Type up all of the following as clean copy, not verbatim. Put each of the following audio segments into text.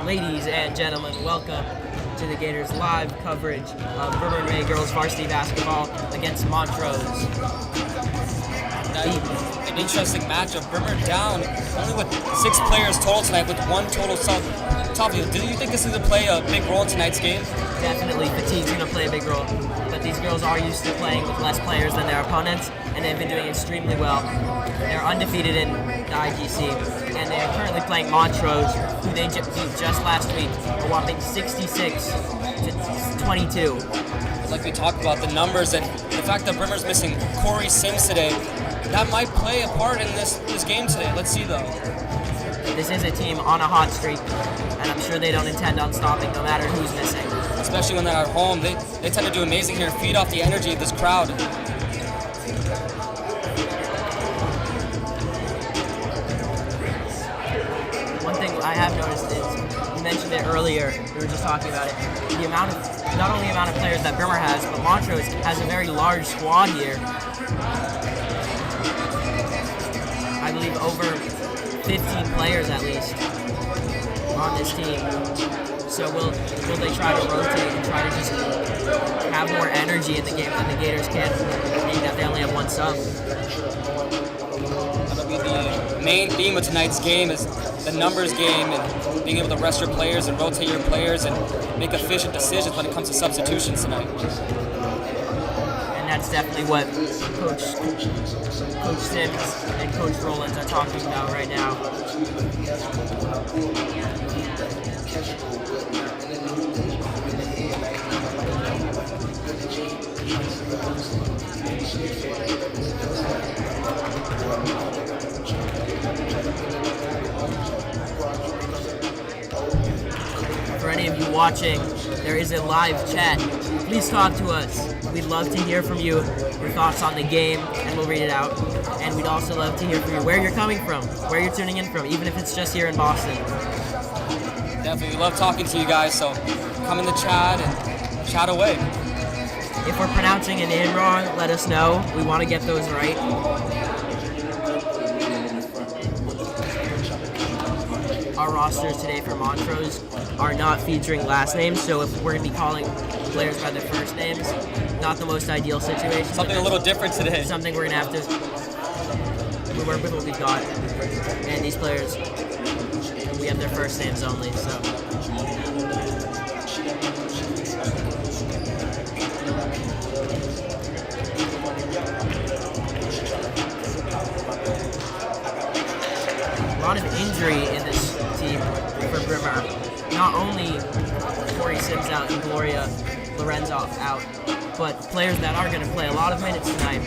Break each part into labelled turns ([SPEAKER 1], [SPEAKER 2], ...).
[SPEAKER 1] Ladies and gentlemen, welcome to the Gators live coverage of Brimmer girls varsity basketball against Montrose.
[SPEAKER 2] An interesting matchup. Brimmer down only with 6 players total tonight with 1 total sub. Tavio, do you think this is going to play a big role in tonight's game?
[SPEAKER 1] Definitely, fatigue's going to play a big role. But these girls are used to playing with less players than their opponents, and they've been doing extremely well. They're undefeated in the IGC, and they are currently playing Montrose, who they beat just last week, a whopping 66 to 22.
[SPEAKER 2] Like we talked about, the numbers and the fact that Brimmer's missing Corey Sims today, that might play a part in this game today. Let's see though.
[SPEAKER 1] This is a team on a hot streak, and I'm sure they don't intend on stopping no matter who's missing.
[SPEAKER 2] Especially when they're at home. They tend to do amazing here, feed off the energy of this crowd.
[SPEAKER 1] One thing I have noticed is, you mentioned it earlier, we were just talking about it, not only the amount of players that Brimmer has, but Montrose has a very large squad here. I believe over 15 players at least on this team. So will they try to rotate and try to just have more energy in the game than the Gators can, being that they only have 1 sub?
[SPEAKER 2] That'll be the main theme of tonight's game is the numbers game and being able to rest your players and rotate your players and make efficient decisions when it comes to substitutions tonight.
[SPEAKER 1] And that's definitely what Coach Sims and Coach Rollins are talking about right now. For any of you watching, there is a live chat. Please talk to us. We'd love to hear from you, your thoughts on the game, and we'll read it out. And we'd also love to hear from you where you're coming from, where you're tuning in from, even if it's just here in Boston.
[SPEAKER 2] Definitely, we love talking to you guys, so come in the chat and chat away.
[SPEAKER 1] If we're pronouncing a name wrong, let us know. We want to get those right. Our rosters today for Montrose are not featuring last names, so if we're going to be calling players by their first names, not the most ideal situation.
[SPEAKER 2] Something a little different today.
[SPEAKER 1] Something we're going to have to work with what we've got. And these players, we have their first names only, so. A lot of injury in this team for Brimmer. Not only Corey Sims out and Gloria Lorenzo out, but players that are going to play a lot of minutes tonight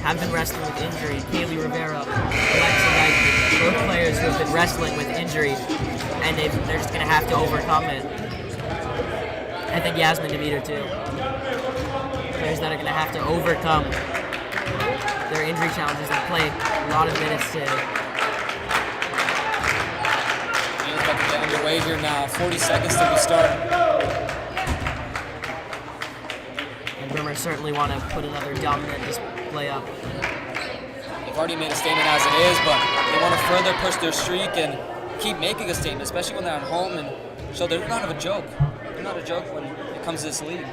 [SPEAKER 1] have been wrestling with injury. Kaylee Rivera, Alexa Knight, both players who have been wrestling with injury, and they're just going to have to overcome it. I think Yasmin DeVito too. Players that are going to have to overcome their injury challenges and play a lot of minutes today.
[SPEAKER 2] Underway here now, 40 seconds till we start.
[SPEAKER 1] And Brimmer certainly want to put another dominant display up.
[SPEAKER 2] They've already made a statement as it is, but they want to further push their streak and keep making a statement, especially when they're at home and show they're not a joke. They're not a joke when it comes to this league.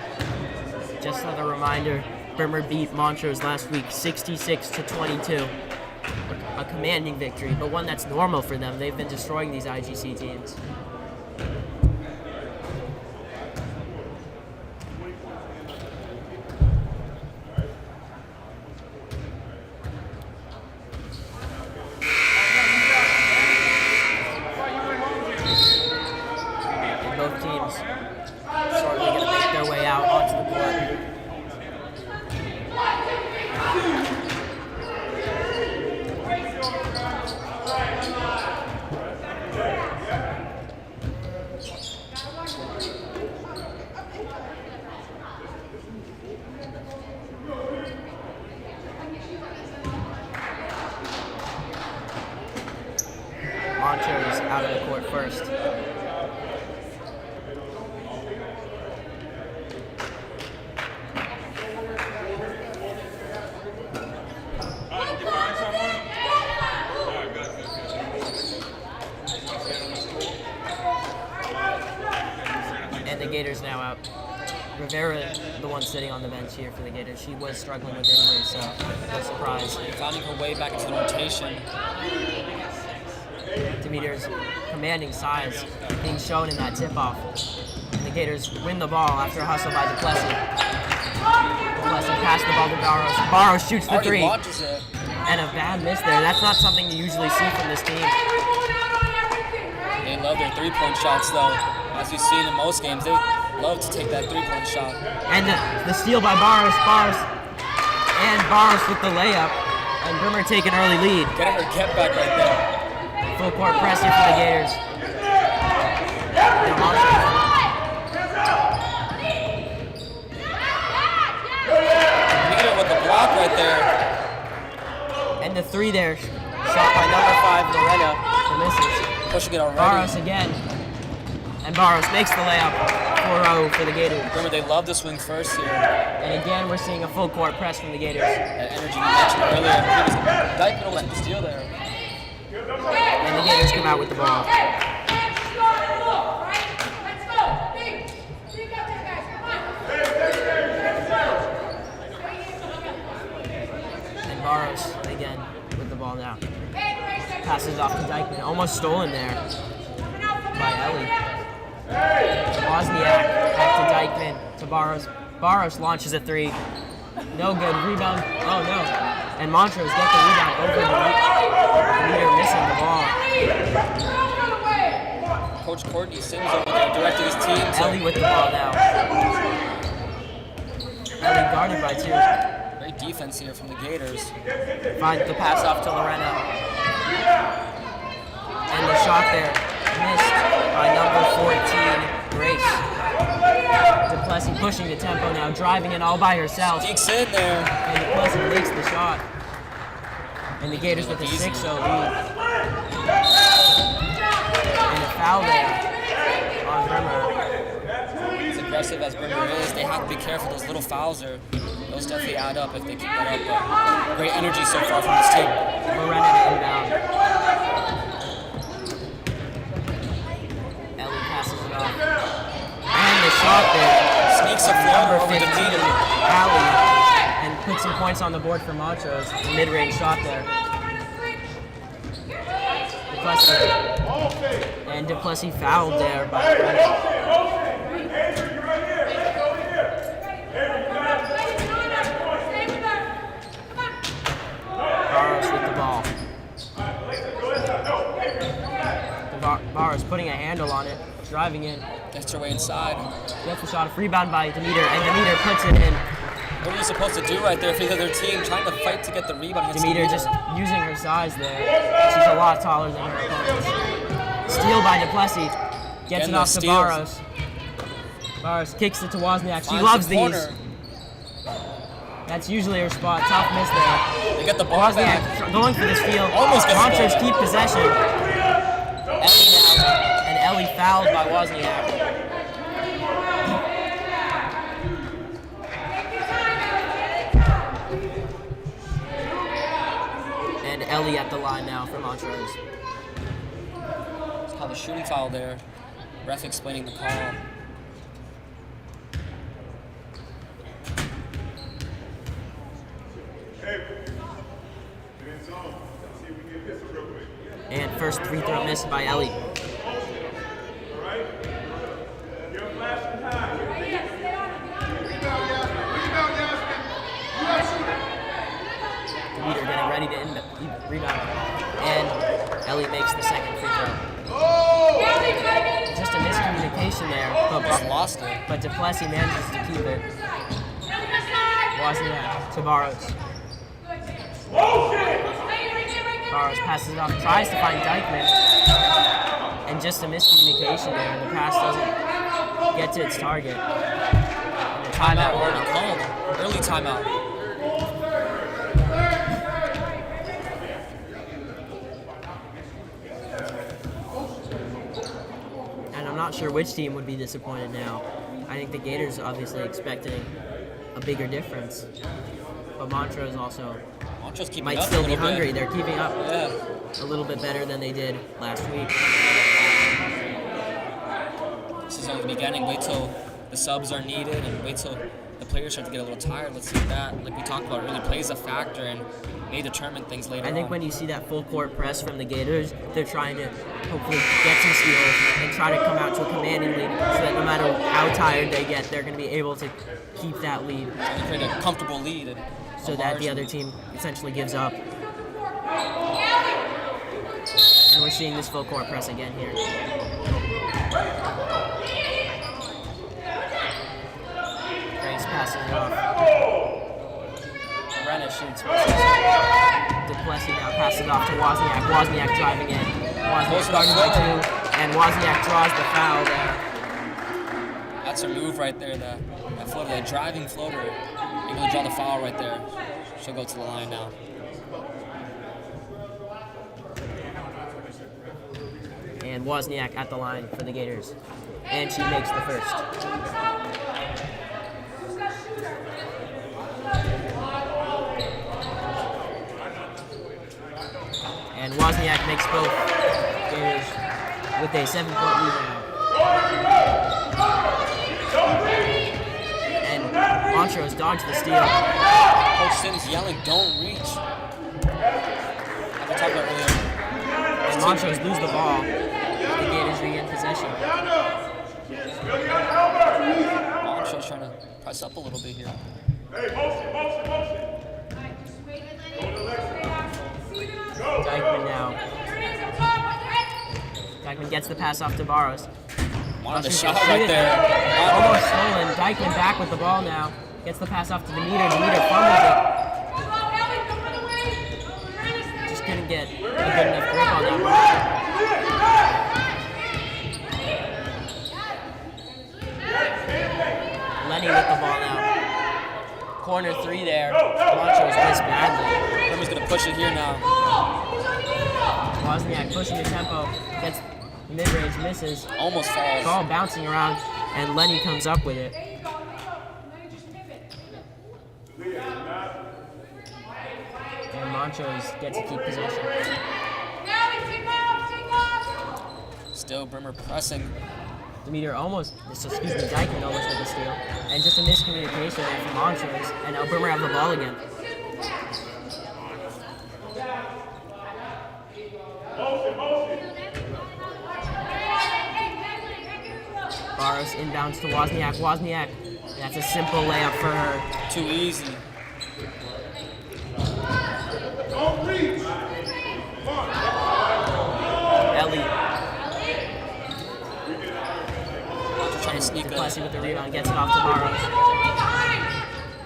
[SPEAKER 1] Just another reminder, Brimmer beat Montrose last week 66 to 22. A commanding victory, but one that's normal for them. They've been destroying these IGC teams. And both teams shortly going to make their way out onto the court. Montrose out of the court first. Gators now out. Rivera, the one sitting on the bench here for the Gators. She was struggling with injury, so no surprise.
[SPEAKER 2] Finding her way back into the rotation.
[SPEAKER 1] Demeter's commanding size being shown in that tip-off. And the Gators win the ball after a hustle by Duplessis. Duplessis passed the ball to Barros. Barros shoots the three.
[SPEAKER 2] Launches it.
[SPEAKER 1] And a bad miss there. That's not something you usually see from this team.
[SPEAKER 2] They love their three-point shots, though. As we've seen in most games, they love to take that three-point shot.
[SPEAKER 1] And the steal by Barros. And Barros with the layup. And Brimmer take an early lead.
[SPEAKER 2] Getting her get back right there.
[SPEAKER 1] Full court press here for the Gators.
[SPEAKER 2] Demeter with the block right there.
[SPEAKER 1] And the three there, shot by number 5, Lorena, for misses.
[SPEAKER 2] Pushing it already.
[SPEAKER 1] Barros again. And Barros makes the layup. 4-0 for the Gators.
[SPEAKER 2] Remember, they love to swing first here.
[SPEAKER 1] And again, we're seeing a full court press from the Gators.
[SPEAKER 2] That energy you mentioned earlier. Dykeman almost the steal there.
[SPEAKER 1] And the Gators come out with the ball. And Barros again with the ball now. Passes off to Dykeman. Almost stolen there by Ellie. Wozniak back to Dykeman to Barros. Barros launches a three. No good. Rebound. Oh no. And Montrose get the rebound over the leader missing the ball.
[SPEAKER 2] Coach Courtney Sims over there directing his team.
[SPEAKER 1] Ellie with the ball now. Ellie guarded by 2.
[SPEAKER 2] Great defense here from the Gators.
[SPEAKER 1] Finds the pass off to Lorena. And the shot there missed by number 14, Grace. Duplessis pushing the tempo now, driving it all by herself.
[SPEAKER 2] Sneaks in there.
[SPEAKER 1] And Duplessis makes the shot. And the Gators with a 6-0 lead. And a foul there on Brimmer.
[SPEAKER 2] As aggressive as Brimmer is, they have to be careful. Those little fouls those definitely add up if they keep that up. But great energy so far from this team.
[SPEAKER 1] Lorena to inbound. Ellie passes it off. And the shot there.
[SPEAKER 2] Sneaks a floater over
[SPEAKER 1] 15,
[SPEAKER 2] Demeter.
[SPEAKER 1] Allie, and puts some points on the board for Montrose. Mid-range shot there. Duplessis. And Duplessis fouled there by Barros with the ball. Barros putting a handle on it, driving in.
[SPEAKER 2] Gets her way inside.
[SPEAKER 1] Gets the shot, rebound by Demeter, and Demeter puts it in.
[SPEAKER 2] What are you supposed to do right there if you're the other team trying to fight to get the rebound against
[SPEAKER 1] Demeter just using her size there. She's a lot taller than her opponents. Steal by Duplessis. Gets it off to Barros. Barros kicks it to Wozniak. She loves these. That's usually her spot. Tough miss there.
[SPEAKER 2] They get the ball
[SPEAKER 1] Wozniak
[SPEAKER 2] back.
[SPEAKER 1] going for the steal.
[SPEAKER 2] Almost gets
[SPEAKER 1] Montrose
[SPEAKER 2] the ball.
[SPEAKER 1] keep possession. Ellie now. And Ellie fouled by Wozniak. And Ellie at the line now for Montrose.
[SPEAKER 2] It's called a shooting foul there. Ref explaining the call.
[SPEAKER 1] And first free throw missed by Ellie. Demeter getting ready to rebound. And Ellie makes the second free throw. Just a miscommunication there.
[SPEAKER 2] Just lost it.
[SPEAKER 1] But Duplessis manages to keep it. Wozniak to Barros. Barros passes it off, tries to find Dykeman. And just a miscommunication there. The pass doesn't get to its target. And a timeout
[SPEAKER 2] Already
[SPEAKER 1] now.
[SPEAKER 2] called. Early timeout.
[SPEAKER 1] And I'm not sure which team would be disappointed now. I think the Gators are obviously expecting a bigger difference. But Montrose also
[SPEAKER 2] Montrose keeping
[SPEAKER 1] might
[SPEAKER 2] up
[SPEAKER 1] still
[SPEAKER 2] a
[SPEAKER 1] be
[SPEAKER 2] little
[SPEAKER 1] hungry.
[SPEAKER 2] bit.
[SPEAKER 1] They're keeping up
[SPEAKER 2] Yeah.
[SPEAKER 1] a little bit better than they did last week.
[SPEAKER 2] this is only the beginning. Wait till the subs are needed and wait till the players start to get a little tired. Let's see if that, like we talked about, really plays a factor and may determine things later on.
[SPEAKER 1] I think when you see that full court press from the Gators, they're trying to hopefully get some steals and try to come out to a commanding lead so that no matter how tired they get, they're going to be able to keep that lead.
[SPEAKER 2] Trying to create a comfortable lead. And
[SPEAKER 1] so that the other team essentially gives up. And we're seeing this full court press again here. Grace passing it off. Brenna shoots. Duplessis now passes it off to Wozniak. Wozniak driving in. Wozniak starting by 2, and Wozniak draws the foul there.
[SPEAKER 2] That's her move right there, that floater, that driving floater. Able to draw the foul right there. She'll go to the line now.
[SPEAKER 1] And Wozniak at the line for the Gators. And she makes the first. And Wozniak makes both Gators with a 7-point lead now. And Montrose dodged the steal.
[SPEAKER 2] Coach Sims yelling, don't reach. Like we talked about earlier.
[SPEAKER 1] And Montrose lose the ball. The Gators regain possession.
[SPEAKER 2] Montrose trying to press up a little bit here.
[SPEAKER 1] Dykeman now. Dykeman gets the pass off to Barros.
[SPEAKER 2] Wanted the shot right there.
[SPEAKER 1] Almost stolen. Dykeman back with the ball now. Gets the pass off to Demeter. Demeter fumbles it. Just couldn't get a good enough grip on that one. Lenny with the ball now. Corner 3 there. Montrose missed badly.
[SPEAKER 2] Brimmer's gonna push it here now.
[SPEAKER 1] Wozniak pushing the tempo. Gets mid-range, misses.
[SPEAKER 2] Almost falls.
[SPEAKER 1] Ball bouncing around, and Lenny comes up with it. And Montrose gets to keep possession.
[SPEAKER 2] Still Brimmer pressing.
[SPEAKER 1] Demeter almost, Dykeman almost with the steal. And just a miscommunication there from Montrose, and now Brimmer have the ball again. Barros inbounds to Wozniak. Wozniak, that's a simple layup for her.
[SPEAKER 2] Too easy.
[SPEAKER 1] Ellie.
[SPEAKER 2] Trying to sneak up.
[SPEAKER 1] Duplessis with the rebound, gets it off to Barros.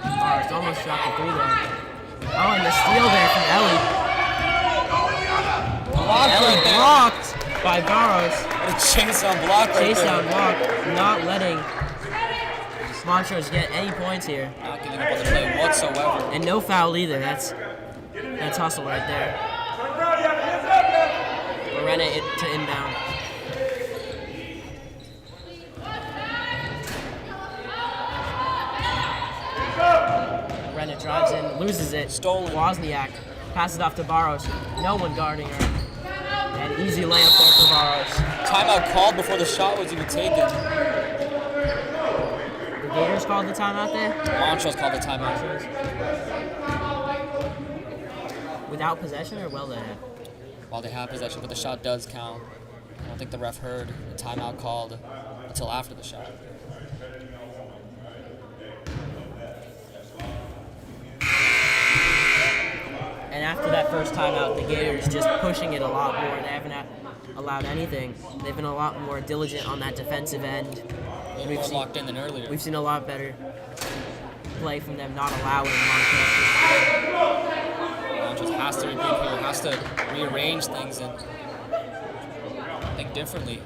[SPEAKER 1] Barros almost shot the 3 there. Oh, and the steal there from Ellie. Ellie blocked by Barros.
[SPEAKER 2] What a chase on block right
[SPEAKER 1] Chase
[SPEAKER 2] there.
[SPEAKER 1] down block, not letting Montrose get any points here.
[SPEAKER 2] Not giving up on the play whatsoever.
[SPEAKER 1] And no foul either. That's hustle right there. Lorena to inbound. Lorena drives in, loses it.
[SPEAKER 2] Stolen.
[SPEAKER 1] Wozniak passes off to Barros. No one guarding her. An easy layup there for Barros.
[SPEAKER 2] Timeout called before the shot was even taken.
[SPEAKER 1] The Gators called the timeout there.
[SPEAKER 2] Montrose called the timeout.
[SPEAKER 1] Without possession or well ahead?
[SPEAKER 2] While they have possession, but the shot does count. I don't think the ref heard the timeout called until after the shot.
[SPEAKER 1] And after that first timeout, the Gators just pushing it a lot more. They haven't allowed anything. They've been a lot more diligent on that defensive end.
[SPEAKER 2] A little more locked in than earlier.
[SPEAKER 1] We've seen a lot better play from them, not allowing Montrose.
[SPEAKER 2] Montrose has to regroup here, has to rearrange things and think differently.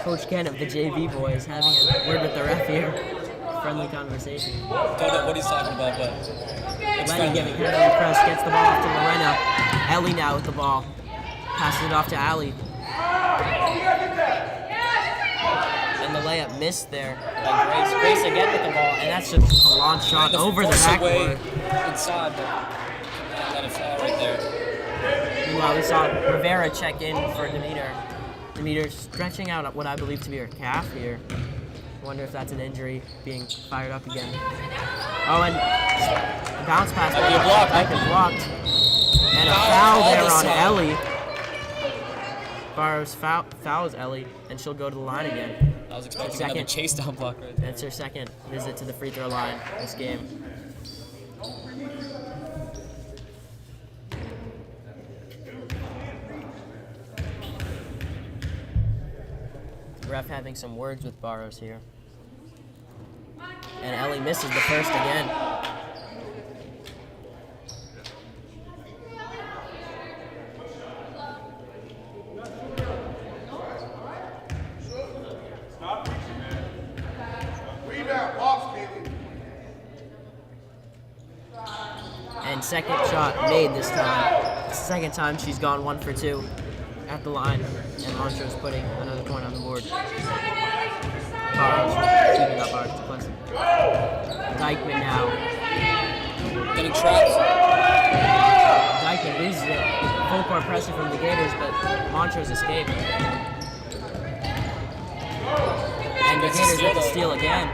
[SPEAKER 1] Coach Ken of the JV boys having a word with the ref here. Friendly conversation.
[SPEAKER 2] Don't know what he's talking about, but it's
[SPEAKER 1] Lenny
[SPEAKER 2] friendly.
[SPEAKER 1] giving heavily press, gets the ball off to Lorena. Ellie now with the ball. Passes it off to Allie. And the layup missed there by Grace. Grace again with the ball, and that's just a launch shot over the backboard.
[SPEAKER 2] Inside, but let it fall right there.
[SPEAKER 1] Meanwhile, we saw Rivera check in for Demeter. Demeter stretching out what I believe to be her calf here. Wonder if that's an injury being fired up again. Oh, and a bounce pass by Dyke blocked. And a foul there on Ellie. Barrows fouls Ellie, and she'll go to the line again.
[SPEAKER 2] I was expecting another chase down block right there.
[SPEAKER 1] That's her second visit to the free throw line this game. Ref having some words with Barrows here. And Ellie misses the first again. And second shot made this time. Second time she's gone 1 for 2 at the line. And Montrose putting another point on the board. Keeping up our plus. Dykeman now.
[SPEAKER 2] Getting trapped.
[SPEAKER 1] Dykeman loses it. Full court pressure from the Gators, but Montrose escaped. And the Gators get the steal again.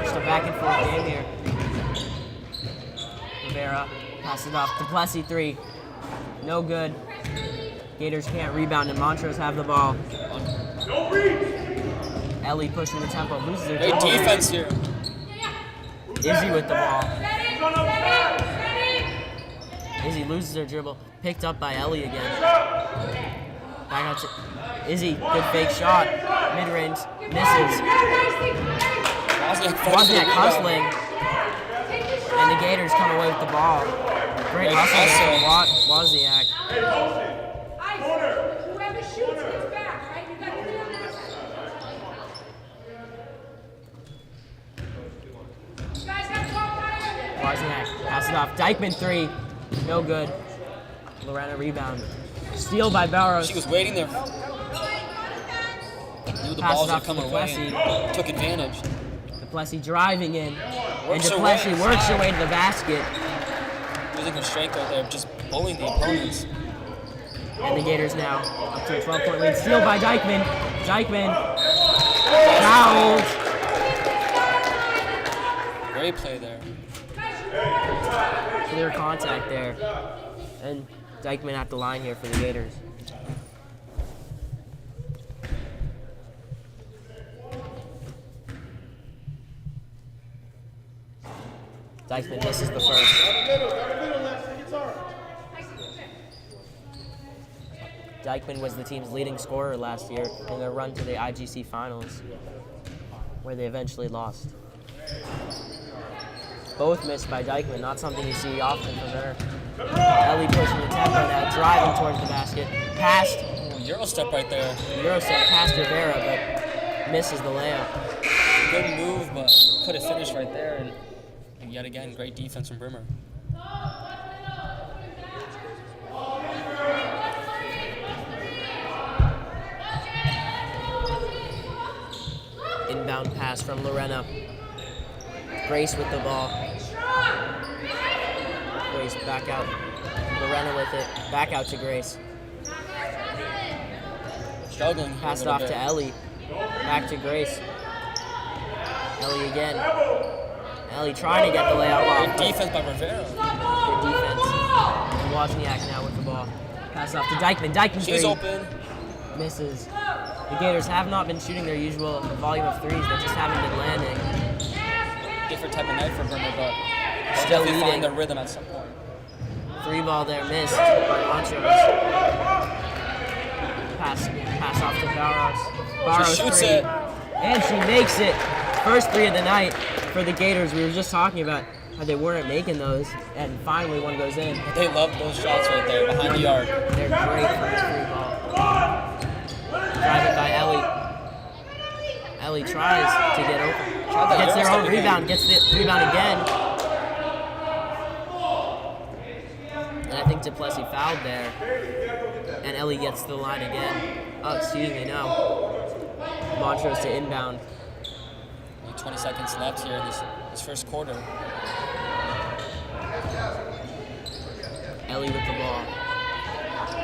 [SPEAKER 1] Just a back and forth game here. Rivera passes off to Plessy 3. No good. Gators can't rebound, and Montrose have the ball. Ellie pushing the tempo, loses her
[SPEAKER 2] Great defense here.
[SPEAKER 1] Izzy with the ball. Izzy loses her dribble, picked up by Ellie again. Back out to Izzy, good fake shot, mid-range, misses. Wozniak hustling, and the Gators come away with the ball. Great hustle from Wozniak. Wozniak passes off. Dykeman 3. No good. Lorena rebound. Steal by Barrows.
[SPEAKER 2] She was waiting there. Knew the balls would come away and took advantage.
[SPEAKER 1] Plessy driving in. And Plessy works her way to the basket.
[SPEAKER 2] Using her strength out there, just bullying the opponents.
[SPEAKER 1] And the Gators now up to a 12-point lead. Steal by Dykeman. Dykeman. Fouled.
[SPEAKER 2] Great play there.
[SPEAKER 1] Clear contact there. And Dykeman at the line here for the Gators. Dykeman misses the first. Dykeman was the team's leading scorer last year in their run to the IGC finals, where they eventually lost. Both missed by Dykeman, not something you see often from her. Ellie pushing the tempo now, driving towards the basket. Passed.
[SPEAKER 2] Euro step right there.
[SPEAKER 1] Euro step past Rivera, but misses the layup.
[SPEAKER 2] Good move, but could have finished right there. And yet again, great defense from Brimmer.
[SPEAKER 1] Inbound pass from Lorena. Grace with the ball. Grace back out. Lorena with it. Back out to Grace.
[SPEAKER 2] Struggling.
[SPEAKER 1] Pass it off to Ellie. Back to Grace. Ellie again. Ellie trying to get the layout off.
[SPEAKER 2] Good defense by Rivera.
[SPEAKER 1] Good defense. And Wozniak now with the ball. Pass off to Dykeman. Dykeman
[SPEAKER 2] She's
[SPEAKER 1] 3.
[SPEAKER 2] open.
[SPEAKER 1] Misses. The Gators have not been shooting their usual volume of threes. They just haven't been landing.
[SPEAKER 2] Different type of night for Brimmer, but
[SPEAKER 1] Still
[SPEAKER 2] definitely
[SPEAKER 1] leading.
[SPEAKER 2] find their rhythm at some point.
[SPEAKER 1] 3 ball there missed by Montrose. Pass off to Barrows. Barrows
[SPEAKER 2] She shoots
[SPEAKER 1] 3.
[SPEAKER 2] it.
[SPEAKER 1] And she makes it. First 3 of the night for the Gators. We were just talking about how they weren't making those, and finally one goes in.
[SPEAKER 2] They love those shots right there behind the arc.
[SPEAKER 1] They're great for the 3 ball. Driving by Ellie. Ellie tries to get open. Gets their own rebound. Gets the rebound again. And I think Duplessis fouled there. And Ellie gets to the line again. Oh, excuse me, no. Montrose to inbound.
[SPEAKER 2] 20 seconds left here in this first quarter.
[SPEAKER 1] Ellie with the ball.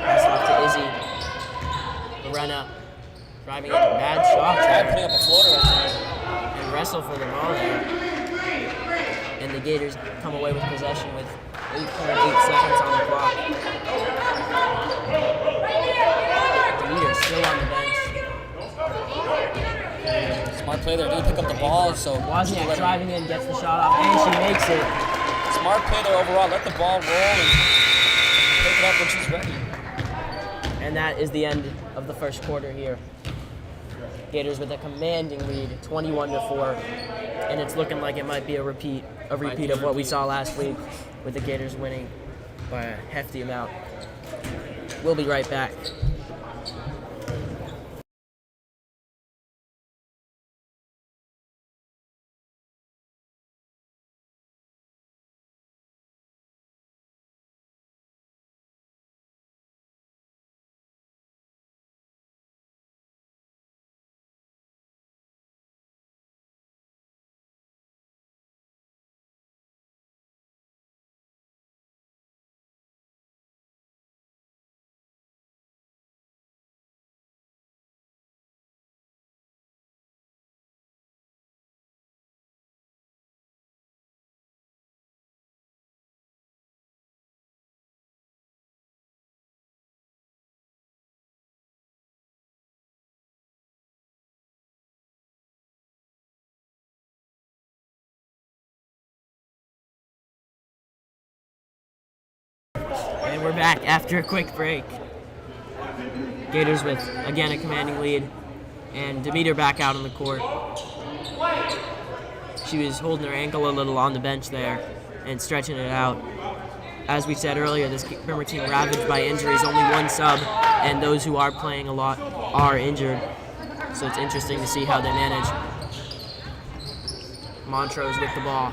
[SPEAKER 1] Pass off to Izzy. Lorena driving in. Bad shot.
[SPEAKER 2] Try putting up a floater right there.
[SPEAKER 1] And wrestle for the ball there. And the Gators come away with possession with 8.8 seconds on the clock. Demeter's still on the bench.
[SPEAKER 2] Smart play there. Didn't pick up the ball, so
[SPEAKER 1] Wozniak driving in, gets the shot off, and she makes it.
[SPEAKER 2] Smart play there overall. Let the ball roll and pick it up when she's ready.
[SPEAKER 1] And that is the end of the first quarter here. Gators with a commanding lead, 21-4, and it's looking like it might be a repeat of what we saw last week, with the Gators winning by a hefty amount. We'll be right back. And we're back after a quick break. Gators with, again, a commanding lead. And Demeter back out on the court. She was holding her ankle a little on the bench there and stretching it out. As we said earlier, this Brimmer team ravaged by injuries. Only one sub, and those who are playing a lot are injured. So it's interesting to see how they manage. Montrose with the ball.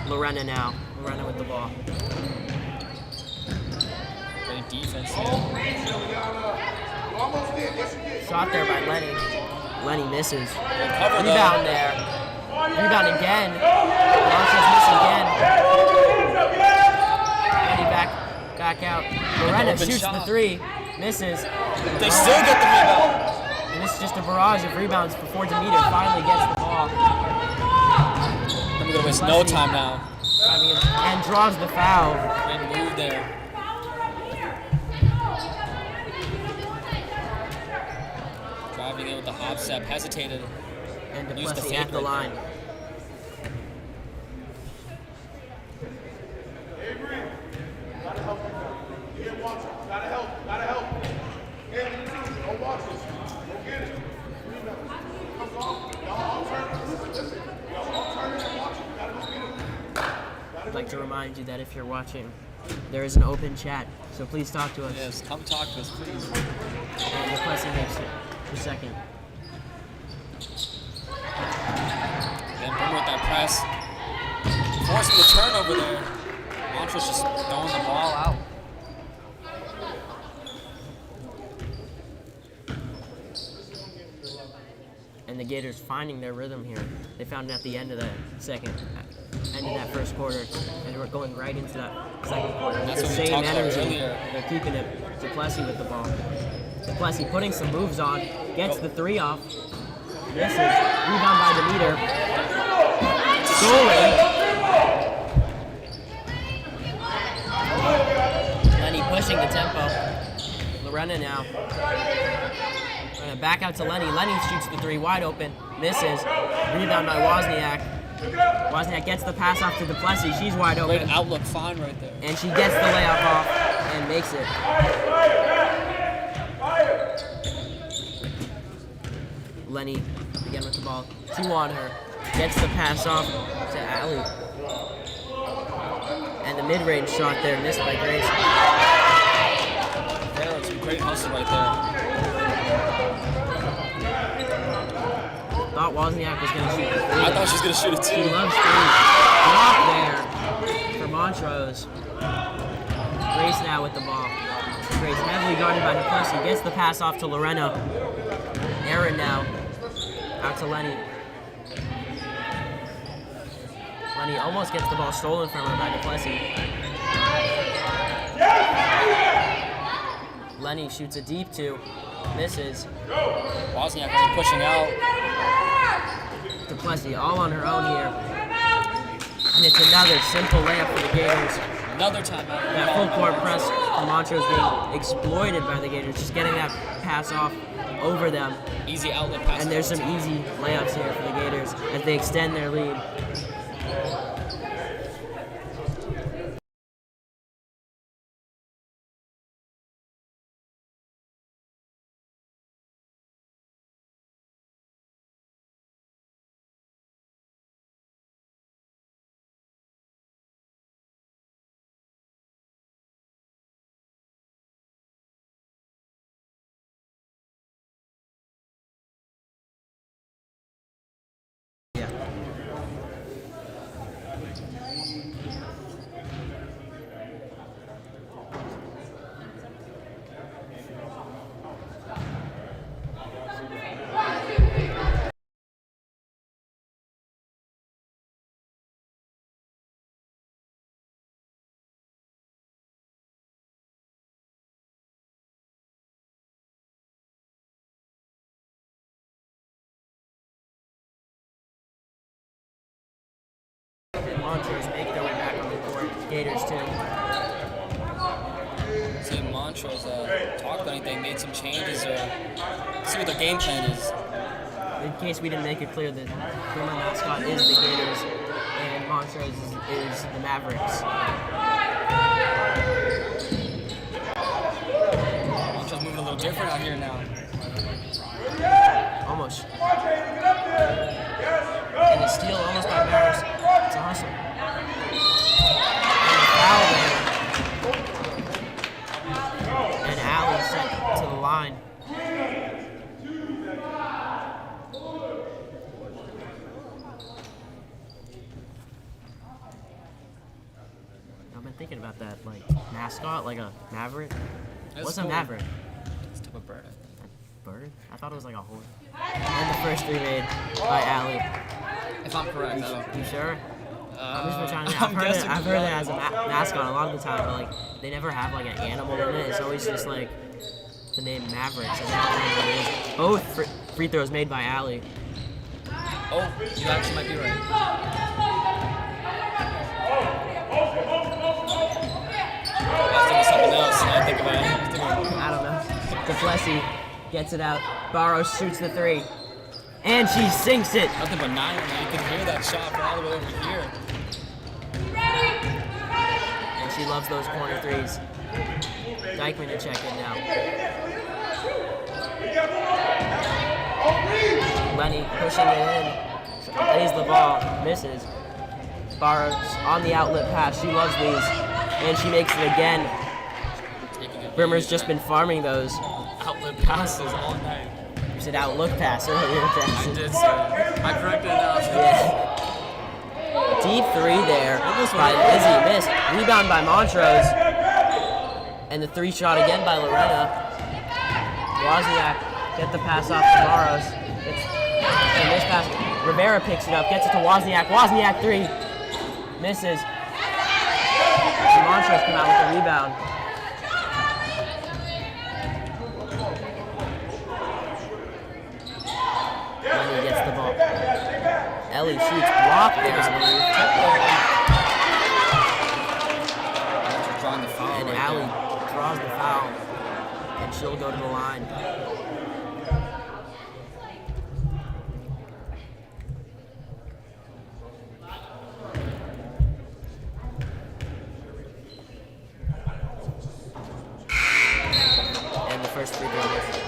[SPEAKER 1] Lorena now. Lorena with the ball.
[SPEAKER 2] Great defense here.
[SPEAKER 1] Shot there by Lenny. Lenny misses.
[SPEAKER 2] Cover
[SPEAKER 1] Rebound there. Rebound again. Montrose missing again. Lenny back out. Lorena shoots the three. Misses.
[SPEAKER 2] They still get the rebound.
[SPEAKER 1] And this is just a barrage of rebounds before Demeter finally gets the ball.
[SPEAKER 2] I'm going to waste no time now.
[SPEAKER 1] And draws the foul.
[SPEAKER 2] And move there. Driving in with the hop step, hesitated.
[SPEAKER 1] And
[SPEAKER 2] Used the
[SPEAKER 1] Duplessis
[SPEAKER 2] fake
[SPEAKER 1] at the
[SPEAKER 2] right
[SPEAKER 1] line. I'd like to remind you that if you're watching, there is an open chat, so please talk to us.
[SPEAKER 2] Yes, come talk to us, please.
[SPEAKER 1] And Duplessis makes it for second.
[SPEAKER 2] Again, Brimmer with that press. Forcing the turnover there. Montrose just throwing the ball out.
[SPEAKER 1] And the Gators finding their rhythm here. They found it at the end of the that first quarter, and we're going right into that second quarter.
[SPEAKER 2] That's
[SPEAKER 1] the
[SPEAKER 2] what we
[SPEAKER 1] same
[SPEAKER 2] talked about
[SPEAKER 1] energy.
[SPEAKER 2] earlier.
[SPEAKER 1] They're keeping it. Duplessis with the ball. Duplessis putting some moves on, gets the three off, misses. Rebound by Demeter. Stolen. Lenny pushing the tempo. Lorena now. Back out to Lenny. Lenny shoots the three wide open, misses. Rebound by Wozniak. Wozniak gets the pass off to Duplessis. She's wide open.
[SPEAKER 2] Great outlook, fine right there.
[SPEAKER 1] And she gets the layup off and makes it. Lenny again with the ball. Two on her. Gets the pass off to Allie. And the mid-range shot there missed by Grace.
[SPEAKER 2] There was some great hustle right there.
[SPEAKER 1] Thought Wozniak was going to shoot the three.
[SPEAKER 2] I thought she was going to shoot it too.
[SPEAKER 1] She loves three. Block there for Montrose. Grace now with the ball. Grace heavily guarded by Duplessis. Gets the pass off to Lorena. Aaron now. Out to Lenny. Lenny almost gets the ball stolen from her by Duplessis. Lenny shoots a deep two. Misses.
[SPEAKER 2] Wozniak really pushing out.
[SPEAKER 1] Duplessis all on her own here. And it's another simple layup for the Gators.
[SPEAKER 2] Another timeout.
[SPEAKER 1] That full court press from Montrose being exploited by the Gators, just getting that pass off over them.
[SPEAKER 2] Easy outlet pass.
[SPEAKER 1] And there's some easy layups here for the Gators as they extend their lead. Montrose make their way back on the court. Gators too.
[SPEAKER 2] See Montrose talked anything, made some changes, or see what their game plan is.
[SPEAKER 1] In case we didn't make it clear, the Brimmer mascot is the Gators and Montrose is the Mavericks.
[SPEAKER 2] Montrose moving a little different out here now.
[SPEAKER 1] Almost. And the steal almost by Maris. It's a hustle. And the foul there. And Allie set to the line. I've been thinking about that, like, mascot, like a maverick. What's a maverick?
[SPEAKER 2] It's a type of bird, I think.
[SPEAKER 1] Bird? I thought it was like a horse. And the first three made by Allie.
[SPEAKER 2] If I'm correct, I don't.
[SPEAKER 1] You sure? I'm just trying to.
[SPEAKER 2] I'm
[SPEAKER 1] I've heard it as a mascot a lot of the time, but like they never have like an animal in it. It's always just like the name Mavericks. And both free throws made by Allie.
[SPEAKER 2] Oh, you actually might be right. I was thinking something else. I think about it.
[SPEAKER 1] I don't know. Duplessis gets it out. Barros shoots the three. And she sinks it.
[SPEAKER 2] Nothing but 9 on that. You can hear that shot from all the way over here.
[SPEAKER 1] And she loves those corner threes. Dykeman to check in now. Lenny pushing it in. Lays the ball. Misses. Barros on the outlet pass. She loves these. And she makes it again. Brimmer's just been farming those.
[SPEAKER 2] Outlet passes all night.
[SPEAKER 1] You said outlook pass earlier, Jackson.
[SPEAKER 2] I did say I corrected it now.
[SPEAKER 1] Yeah. Deep three there by Izzy. Missed. Rebound by Montrose. And the three shot again by Lorena. Wozniak get the pass off to Barros. And this pass, Rivera picks it up, gets it to Wozniak. Wozniak three. Misses. And Montrose come out with the rebound. Lenny gets the ball. Ellie shoots blocked there, I believe.
[SPEAKER 2] Drawing the foul.
[SPEAKER 1] And
[SPEAKER 2] right
[SPEAKER 1] Allie
[SPEAKER 2] there.
[SPEAKER 1] draws the foul. And she'll go to the line. And the first free throw is.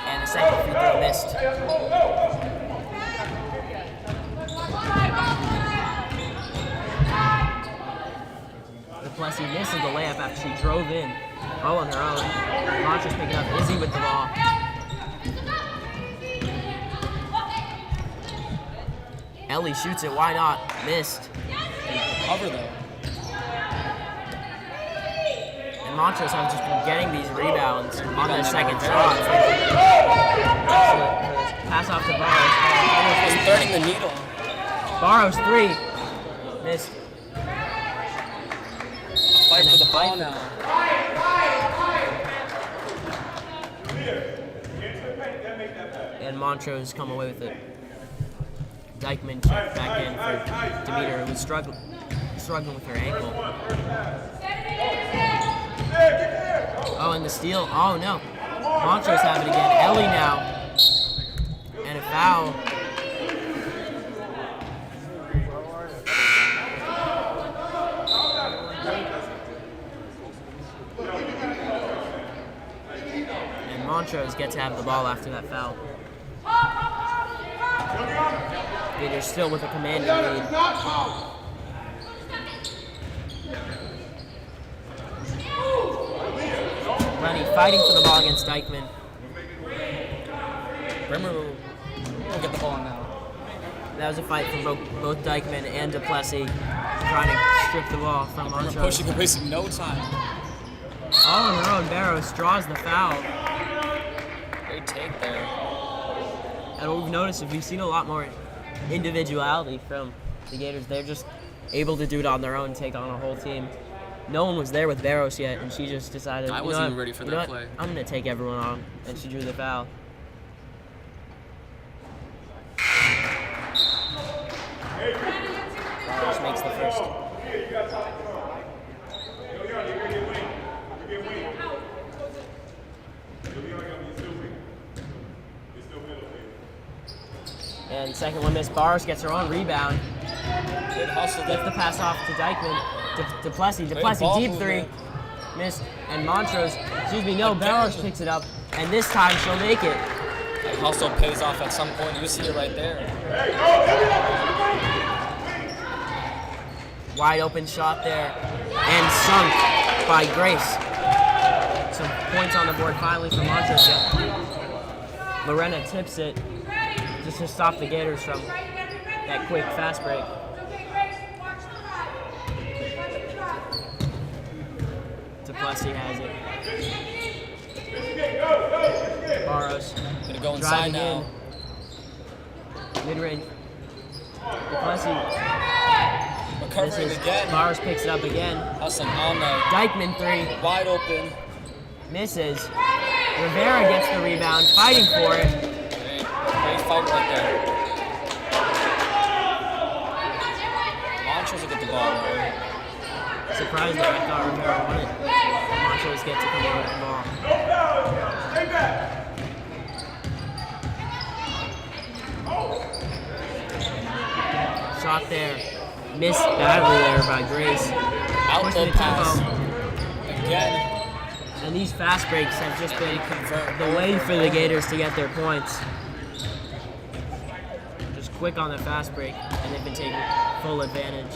[SPEAKER 1] And the second free throw missed. Duplessis misses the layup after she drove in. All on her own. Montrose picking up Izzy with the ball. Ellie shoots it, why not? Missed.
[SPEAKER 2] recover though.
[SPEAKER 1] And Montrose have just been getting these rebounds on their second shot. Pass off to Barrows.
[SPEAKER 2] He's threading the needle.
[SPEAKER 1] Barrows 3. Missed.
[SPEAKER 2] Fight for the ball now.
[SPEAKER 1] And Montrose come away with it. Dykeman checked back in for Demeter, who was struggling with her ankle. Oh, and the steal. Oh, no. Montrose have it again. Ellie now. And a foul. And Montrose gets to have the ball after that foul. They're still with a commanding lead. Lenny fighting for the ball against Dykeman.
[SPEAKER 2] Brimmer will get the ball now.
[SPEAKER 1] That was a fight from both Dykeman and Duplessis trying to strip the ball from
[SPEAKER 2] Brimmer
[SPEAKER 1] Montrose.
[SPEAKER 2] pushing, wasting no time.
[SPEAKER 1] All on her own, Barrows draws the foul.
[SPEAKER 2] Great take there.
[SPEAKER 1] And what we've noticed is we've seen a lot more individuality from the Gators. They're just able to do it on their own, take on a whole team. No one was there with Barrows yet, and she just decided,
[SPEAKER 2] I wasn't even ready for that play.
[SPEAKER 1] I'm going to take everyone on, and she drew the foul. Barrows makes the first. And second one missed. Barrows gets her own rebound.
[SPEAKER 2] Good hustle there.
[SPEAKER 1] Gets the pass off to Dykeman. Duplessis
[SPEAKER 2] ball
[SPEAKER 1] deep three.
[SPEAKER 2] movement.
[SPEAKER 1] Missed. And Montrose, Barrows picks it up. And this time she'll make it.
[SPEAKER 2] That hustle pays off at some point. You see it right there.
[SPEAKER 1] Wide open shot there. And sunk by Grace. Some points on the board finally for Montrose. Lorena tips it just to stop the Gators from that quick fast break. Duplessis has it. Barrows.
[SPEAKER 2] Gonna go inside
[SPEAKER 1] Driving
[SPEAKER 2] now.
[SPEAKER 1] in. Mid-range. Duplessis.
[SPEAKER 2] Recovering again.
[SPEAKER 1] Barrows picks it up again.
[SPEAKER 2] Hustling all night.
[SPEAKER 1] Dykeman 3.
[SPEAKER 2] Wide open.
[SPEAKER 1] Misses. Rivera gets the rebound, fighting for it.
[SPEAKER 2] Great fight right there. Montrose will get the ball.
[SPEAKER 1] Surprised that I thought Rivera won it. Montrose gets to come over with the ball. Shot there. Missed badly there by Grace.
[SPEAKER 2] Outlet pass. Again.
[SPEAKER 1] And these fast breaks have just been the way for the Gators to get their points. Just quick on the fast break, and they've been taking full advantage.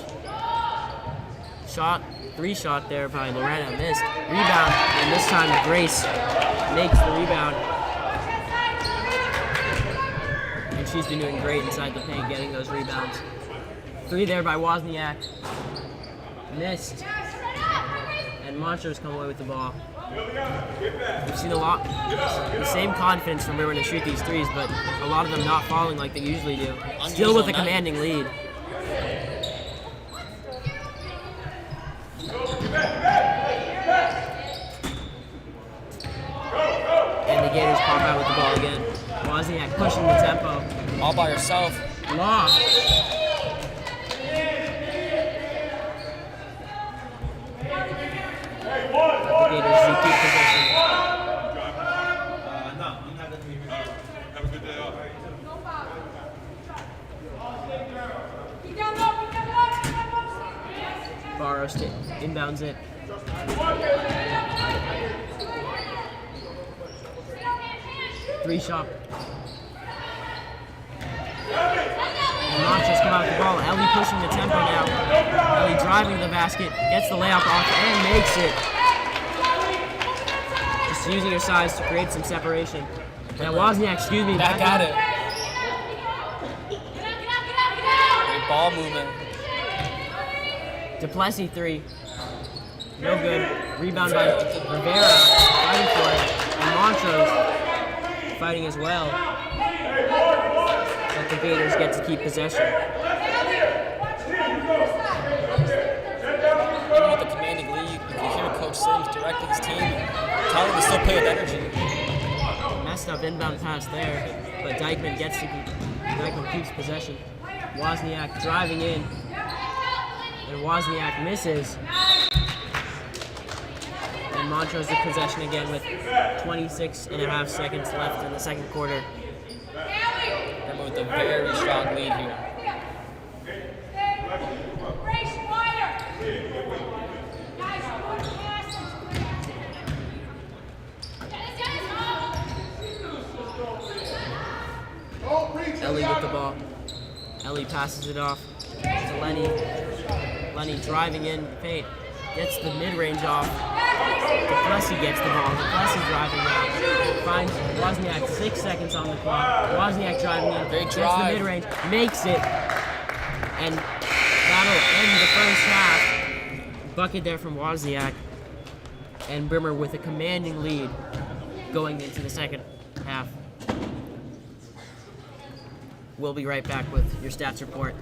[SPEAKER 1] Three shot there by Lorena, missed. Rebound, and this time Grace makes the rebound. And she's been doing great inside the paint, getting those rebounds. 3 there by Wozniak. Missed. And Montrose come away with the ball. We've seen a lot, the same confidence from Brimmer to shoot these threes, but a lot of them not falling like they usually do. Still with a commanding lead. And the Gators pop out with the ball again. Wozniak pushing the tempo.
[SPEAKER 2] All by herself.
[SPEAKER 1] Lost. The Gators do keep possession. Barrows inbounds it. Three shot. And Montrose come out with the ball. Ellie pushing the tempo now. Ellie driving to the basket, gets the layup off, and makes it. Just using her size to create some separation. Now Wozniak,
[SPEAKER 2] Back at it. Great ball movement.
[SPEAKER 1] Duplessis 3. No good. Rebound by Rivera. Fighting for it. And Montrose fighting as well. But the Gators get to keep possession.
[SPEAKER 2] Even with the commanding lead, you can hear Coach Sims directing his team, telling them to still play with energy.
[SPEAKER 1] Messed up inbound pass there, but Dykeman keeps possession. Wozniak driving in, and Wozniak misses. And Montrose with possession again with 26.5 seconds left in the second quarter.
[SPEAKER 2] Brimmer with a very strong lead here.
[SPEAKER 1] Ellie with the ball. Ellie passes it off to Lenny. Lenny driving in the paint. Gets the mid-range off. Duplessis gets the ball. Duplessis driving out. Finds Wozniak 6 seconds on the clock. Wozniak driving in.
[SPEAKER 2] Great
[SPEAKER 1] Gets
[SPEAKER 2] drive.
[SPEAKER 1] the mid-range. Makes it. And that'll end the first half. Bucket there from Wozniak. And Brimmer with a commanding lead going into the second half. We'll be right back with your stats report.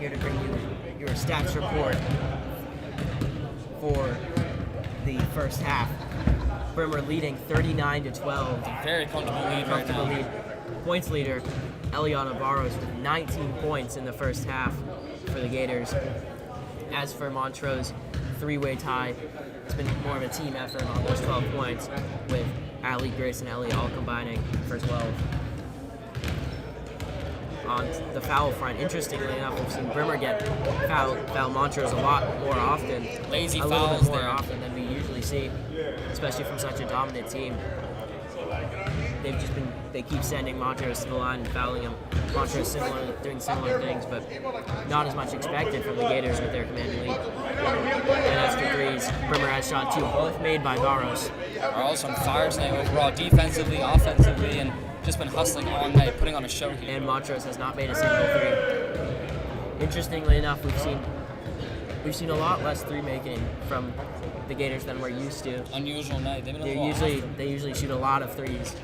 [SPEAKER 1] here to bring you your stats report for the first half. Brimmer leading 39-12.
[SPEAKER 2] Very comfortable lead right now.
[SPEAKER 1] Lead. Points leader, Eliana Barros with 19 points in the first half for the Gators. As for Montrose, three-way tie. It's been more of a team effort on those 12 points, with Ali, Grace, and Ellie all combining for 12. On the foul front, interestingly enough, we've seen Brimmer get foul Montrose a lot more often.
[SPEAKER 2] Lazy
[SPEAKER 1] a little
[SPEAKER 2] fouls
[SPEAKER 1] bit more
[SPEAKER 2] there.
[SPEAKER 1] often than we usually see, especially from such a dominant team. They keep sending Montrose to the line and fouling him. Montrose doing similar things, but not as much expected from the Gators with their commanding lead. And extra threes, Brimmer has shot 2, both made by Barros.
[SPEAKER 2] Barros on fire tonight overall, defensively, offensively, and just been hustling all night, putting on a show here.
[SPEAKER 1] And Montrose has not made a single three. Interestingly enough, we've seen a lot less three making from the Gators than we're used to.
[SPEAKER 2] Unusual night.
[SPEAKER 1] They usually shoot a lot of threes.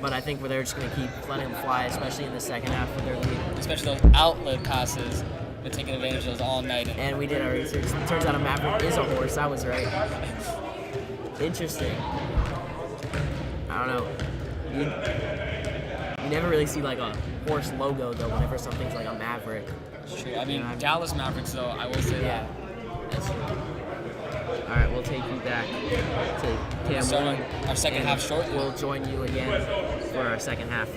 [SPEAKER 1] But I think they're just going to keep letting them fly, especially in the second half with their lead.
[SPEAKER 2] Especially those outlet passes. Been taking advantage of those all night.
[SPEAKER 1] And we did our research. It turns out a Maverick is a horse. I was right. Interesting. I don't know. You never really see like a horse logo though whenever something's like a Maverick.
[SPEAKER 2] It's true. I mean, Dallas Mavericks though, I will say that.
[SPEAKER 1] That's true. All right, we'll take you back to Cam
[SPEAKER 2] Starting
[SPEAKER 1] 1.
[SPEAKER 2] our second half shortly.
[SPEAKER 1] We'll join you again for our second half.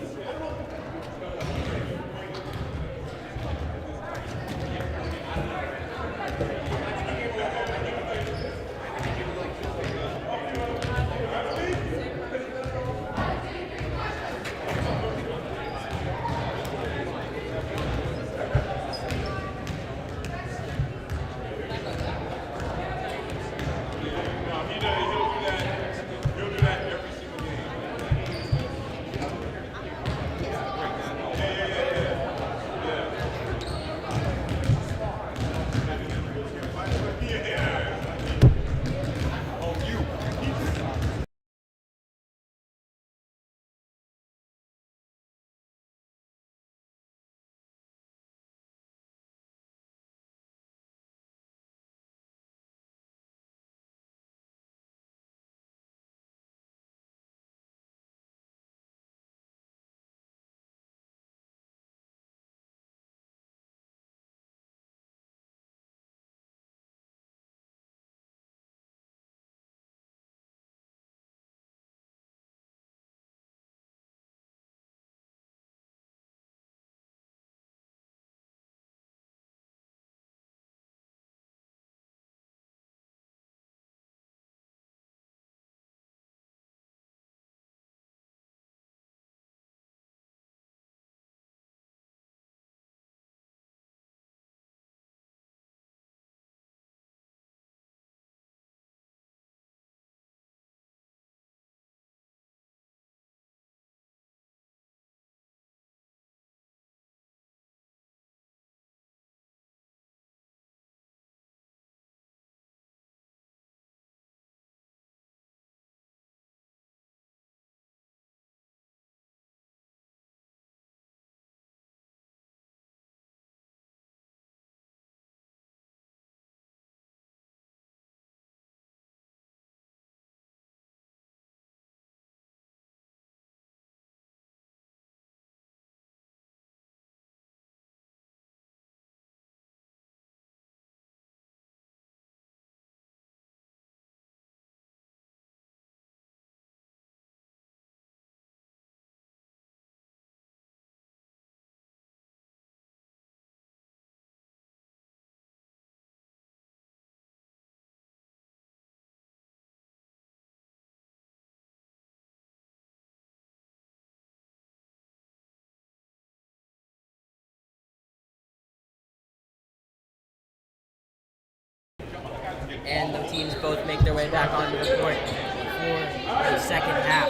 [SPEAKER 1] And the teams both make their way back onto the court for the second half.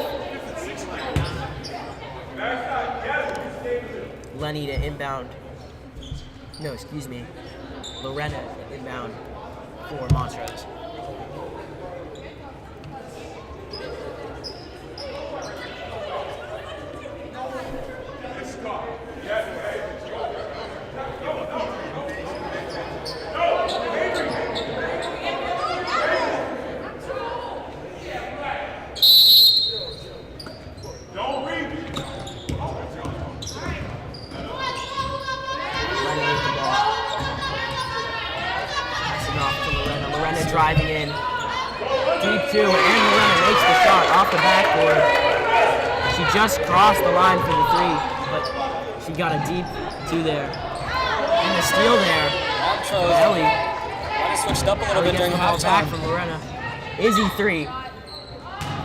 [SPEAKER 1] Lenny to inbound. No, excuse me. Lorena inbound for Montrose. driving in. Deep two, and Lorena makes the shot off the backboard. She just crossed the line for the three, but she got a deep two there. And the steal there.
[SPEAKER 2] Montrose.
[SPEAKER 1] Ellie.
[SPEAKER 2] Might have switched up a little bit during
[SPEAKER 1] the ball back
[SPEAKER 2] halftime.
[SPEAKER 1] from Lorena. Izzy three.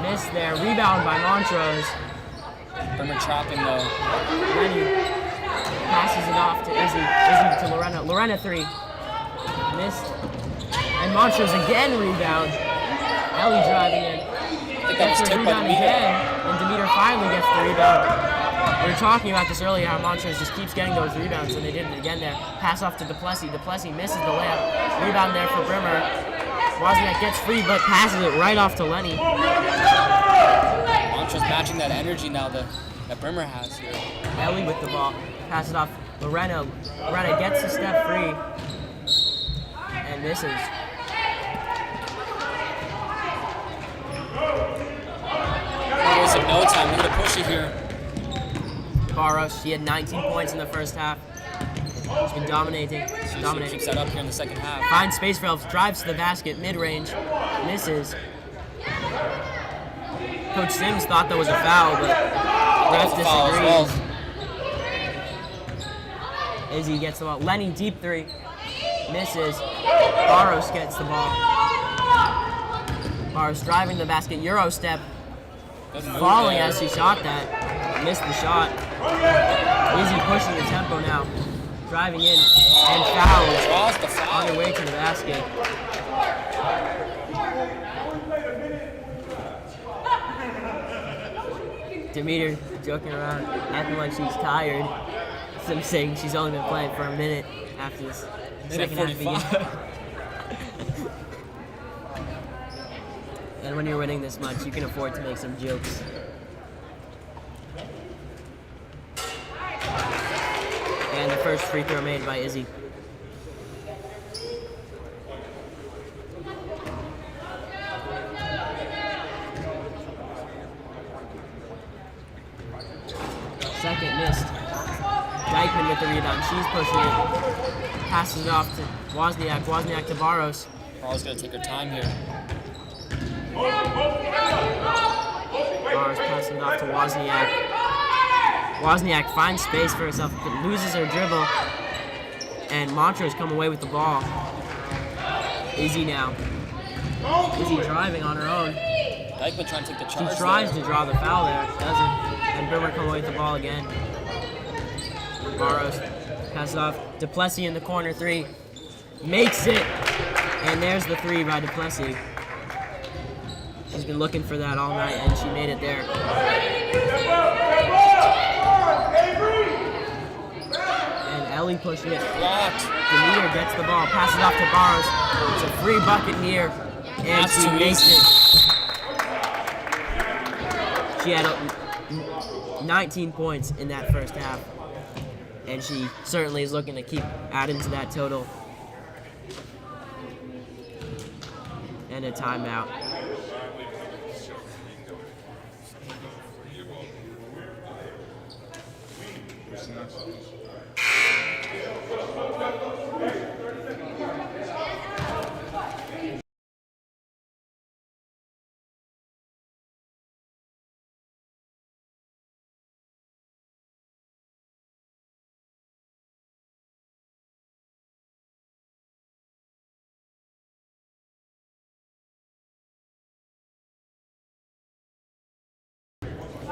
[SPEAKER 1] Missed there. Rebound by Montrose.
[SPEAKER 2] Brimmer trapping though.
[SPEAKER 1] Lenny passes it off to Izzy. Izzy to Lorena. Lorena three. Missed. And Montrose again rebound. Ellie driving in.
[SPEAKER 2] I think that was
[SPEAKER 1] Gets her
[SPEAKER 2] tipped by
[SPEAKER 1] rebound
[SPEAKER 2] Demeter.
[SPEAKER 1] again. And Demeter finally gets the rebound. We were talking about this earlier, how Montrose just keeps getting those rebounds, and they did it again there. Pass off to Duplessis. Duplessis misses the layup. Rebound there for Brimmer. Wozniak gets free, but passes it right off to Lenny.
[SPEAKER 2] Montrose matching that energy now that Brimmer has here.
[SPEAKER 1] Ellie with the ball. Pass it off. Lorena. Lorena gets the step free. And misses.
[SPEAKER 2] Montrose in no time. Look at the push it here.
[SPEAKER 1] Barros, she had 19 points in the first half. She's been dominating.
[SPEAKER 2] She keeps that up here in the second half.
[SPEAKER 1] Finds space for Elves, drives to the basket, mid-range, misses. Coach Sims thought that was a foul, but refs disagrees. Izzy gets the ball. Lenny, deep three, misses. Barros gets the ball. Barros driving the basket, Euro step, falling as she shot that. Missed the shot. Izzy pushing the tempo now. Driving in and fouls.
[SPEAKER 2] Draws the foul.
[SPEAKER 1] On her way to the basket. Demeter joking around, acting like she's tired. Sim saying she's only been playing for a minute after this second half began. And when you're winning this much, you can afford to make some jokes. And the first free throw made by Izzy. Second missed. Dykeman with the rebound. She's pushing it. Passes it off to Wozniak. Wozniak to Barros.
[SPEAKER 2] Barros gonna take her time here.
[SPEAKER 1] Barros passing it off to Wozniak. Wozniak finds space for herself, but loses her dribble. And Montrose come away with the ball. Izzy now. Izzy driving on her own.
[SPEAKER 2] Dykeman trying to take the charge.
[SPEAKER 1] She tries to draw the foul there, doesn't. And Brimmer come away with the ball again. Barros passes off. Duplessis in the corner three. Makes it. And there's the three by Duplessis. She's been looking for that all night, and she made it there. And Ellie pushing it.
[SPEAKER 2] Blocked.
[SPEAKER 1] Demeter gets the ball, passes off to Barros. It's a free bucket near, and
[SPEAKER 2] That's
[SPEAKER 1] she
[SPEAKER 2] too
[SPEAKER 1] makes
[SPEAKER 2] easy.
[SPEAKER 1] it. She had 19 points in that first half, and she certainly is looking to keep adding to that total. And a timeout.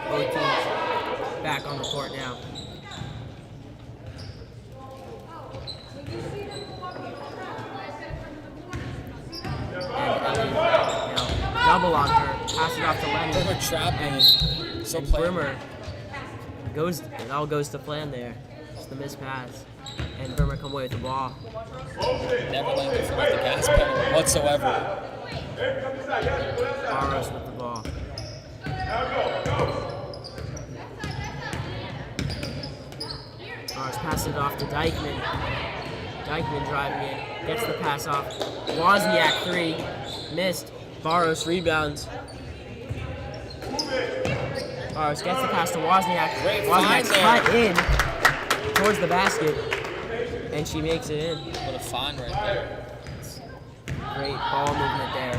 [SPEAKER 1] Both teams back on the court now. And Ellie, double on her, pass it off to Lenny.
[SPEAKER 2] Brimmer trapping. So
[SPEAKER 1] And
[SPEAKER 2] playing.
[SPEAKER 1] Brimmer goes, it all goes to plan there. Just the missed pass. And Brimmer come away with the ball.
[SPEAKER 2] Never landed from like the gas pedal whatsoever.
[SPEAKER 1] Barros with the ball. Barros passes it off to Dykeman. Dykeman driving in, gets the pass off. Wozniak three, missed. Barros rebounds. Barros gets the pass to Wozniak.
[SPEAKER 2] Great
[SPEAKER 1] Wozniak's
[SPEAKER 2] find
[SPEAKER 1] cut in towards the basket, and she makes it in.
[SPEAKER 2] What a find right there.
[SPEAKER 1] Great ball movement there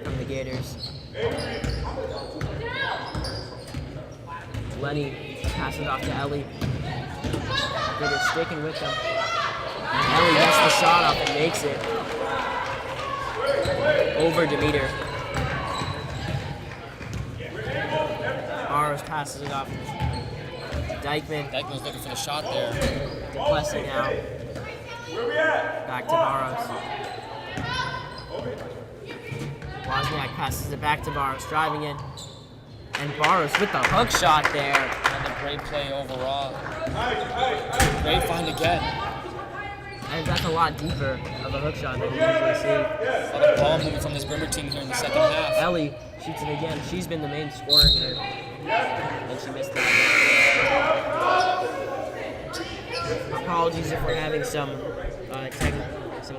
[SPEAKER 1] from the Gators. Lenny passes it off to Ellie. Gators sticking with them. And Ellie gets the shot off and makes it. Over Demeter. Barros passes it off to Dykeman.
[SPEAKER 2] Dykeman's looking for the shot there.
[SPEAKER 1] Duplessis now. Back to Barros. Wozniak passes it back to Barros, driving in. And Barros with the hook shot there.
[SPEAKER 2] And a great play overall. Great find again.
[SPEAKER 1] And that's a lot deeper of a hook shot than we usually see.
[SPEAKER 2] A lot of ball movement from this Brimmer team here in the second half.
[SPEAKER 1] Ellie shoots it again. She's been the main scorer here. And she missed that. Apologies if we're having some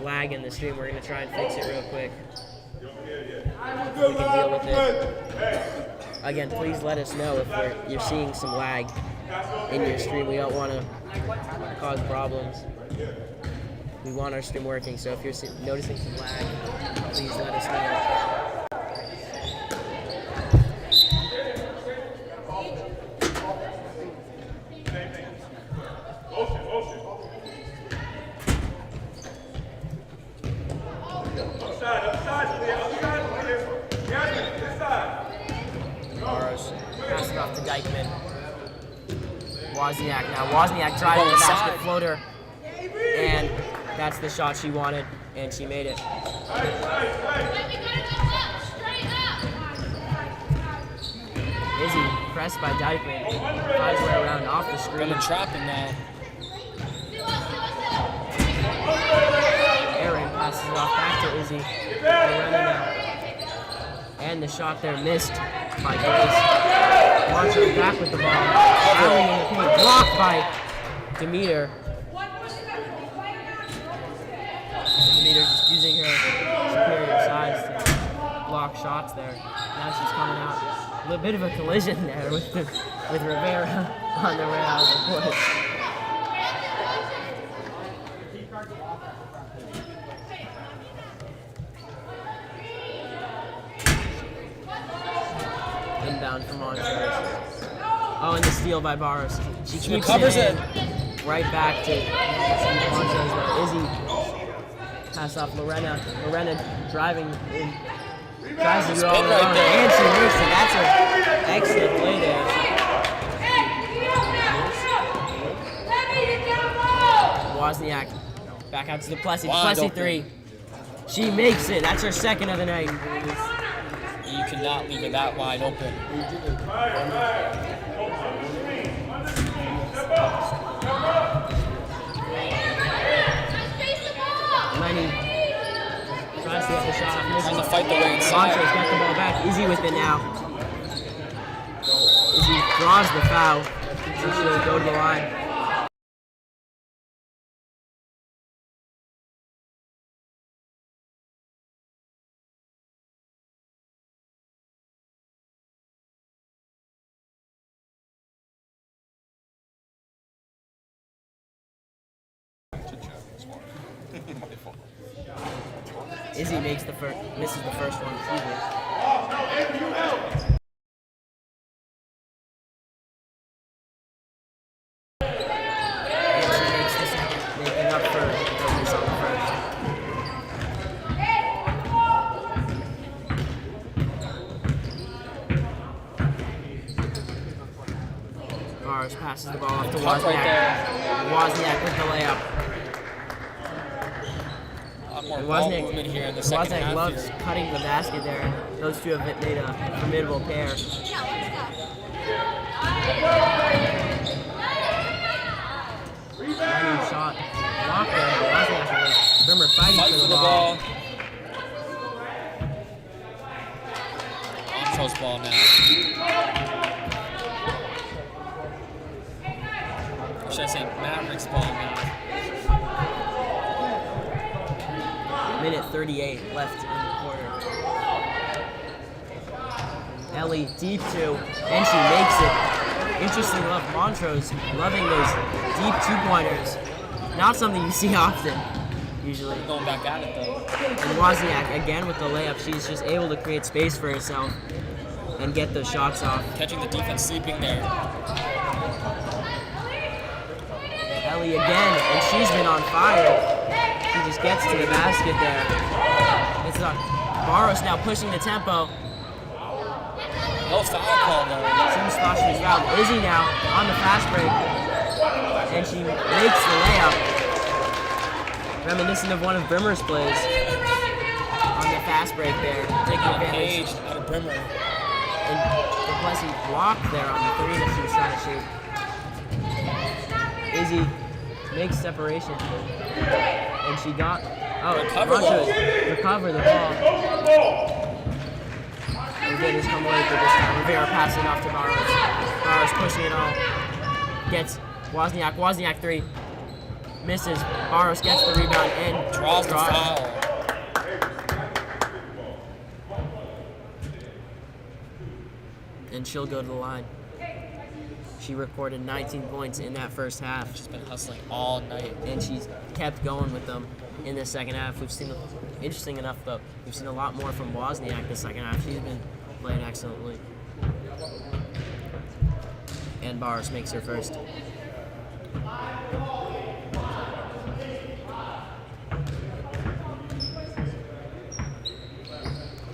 [SPEAKER 1] lag in the stream. We're going to try and fix it real quick. We can deal with it. Again, please let us know if you're seeing some lag in your stream. We don't want to cause problems. We want our stream working, so if you're noticing some lag, please let us know. Barros pass it off to Dykeman. Wozniak now. Wozniak driving the basket floater. And that's the shot she wanted, and she made it. Izzy pressed by Dykeman. Finds her way around off the screen.
[SPEAKER 2] Brimmer trapping now.
[SPEAKER 1] Aaron passes it off back to Izzy. And the shot there missed by Grace. Montrose back with the ball. Fouling in the paint. Blocked by Demeter. Demeter just using her superior size to block shots there. Now she's coming out. A little bit of a collision there with Rivera on their way out of the court. Inbound from Montrose. Oh, and the steal by Barros. She keeps
[SPEAKER 2] recovers
[SPEAKER 1] it right back to Montrose. Izzy pass off Lorena. Lorena driving in. Tries to go all around, and she makes it. That's an excellent play there. Wozniak back out to Duplessis. Duplessis three. She makes it. That's her second of the night.
[SPEAKER 2] You cannot leave it that wide open. Lenny tries to get the shot off. Trying to fight the way inside.
[SPEAKER 1] Montrose got the ball back. Izzy with it now. Izzy draws the foul. So she'll go to the line. Izzy misses the first one. Excuse me. And she makes the second, making up for the miss on the first. Barros passes the ball off to Wozniak. Wozniak with the layup.
[SPEAKER 2] Wozniak here in the second half
[SPEAKER 1] loves
[SPEAKER 2] here.
[SPEAKER 1] cutting the basket there. Those two have made a formidable pair. Running shot. Blocked there. Wozniak. Brimmer fighting for the ball.
[SPEAKER 2] Montrose ball now. Or should I say Mavericks ball now?
[SPEAKER 1] Minute 38 left in the quarter. Ellie deep two, and she makes it. Interesting enough, Montrose loving those deep two-pointers. Not something you see often. usually.
[SPEAKER 2] Going back at it though.
[SPEAKER 1] And Wozniak, again with the layup, she's just able to create space for herself and get those shots off.
[SPEAKER 2] Catching the defense sleeping there.
[SPEAKER 1] Ellie again, and she's been on fire. She just gets to the basket there. It's Barros now pushing the tempo.
[SPEAKER 2] No foul call though.
[SPEAKER 1] Sims thought she was fouled. Izzy now on the fast break, and she makes the layup. Reminiscent of one of Brimmer's plays on the fast break there, taking advantage.
[SPEAKER 2] Page out of Brimmer.
[SPEAKER 1] And Duplessis blocked there on the three that she was trying to shoot. Izzy makes separation, and she got Montrose recover the ball. Invaders come late for this time. Rivera passing off to Barros. Barros pushing it all. Gets Wozniak. Wozniak three. Misses. Barros gets the rebound and
[SPEAKER 2] Draws the foul.
[SPEAKER 1] And she'll go to the line. She recorded 19 points in that first half.
[SPEAKER 2] She's been hustling all night.
[SPEAKER 1] And she's kept going with them in the second half. We've seen, interesting enough though, we've seen a lot more from Wozniak the second half. She's been playing excellently. And Barros makes her first.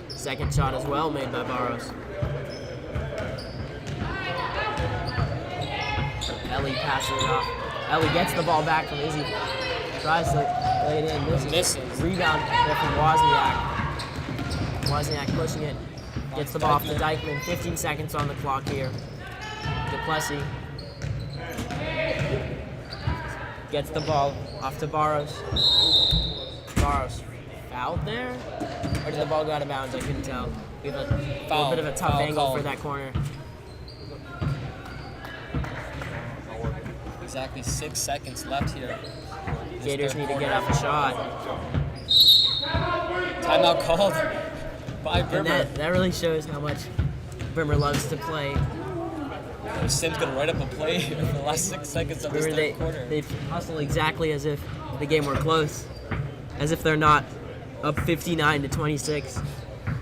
[SPEAKER 1] Second shot as well made by Barros. Ellie passes it off. Ellie gets the ball back from Izzy. Tries to lay it in. Misses. Rebound there from Wozniak. Wozniak pushing it. Gets the ball off to Dykeman. 15 seconds on the clock here. Duplessis gets the ball off to Barros. Barros fouled there? Or did the ball go out of bounds? I couldn't tell. We have a little bit of a tough angle for that corner.
[SPEAKER 2] Exactly 6 seconds left here.
[SPEAKER 1] Gators need to get off a shot.
[SPEAKER 2] Timeout called by Brimmer.
[SPEAKER 1] And that really shows how much Brimmer loves to play.
[SPEAKER 2] Sim's gonna write up a play in the last 6 seconds of this third quarter.
[SPEAKER 1] They hustle exactly as if the game were close, as if they're not up 59-26.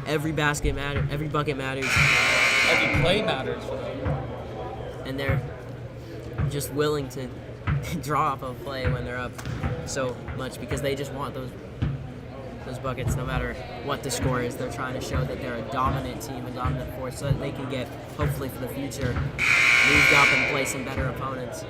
[SPEAKER 1] Every basket matters. Every bucket matters.
[SPEAKER 2] Every play matters for them.
[SPEAKER 1] And they're just willing to draw up a play when they're up so much because they just want those buckets no matter what the score is. They're trying to show that they're a dominant team, a dominant force, so that they can get, hopefully for the future, moved up and play some better opponents.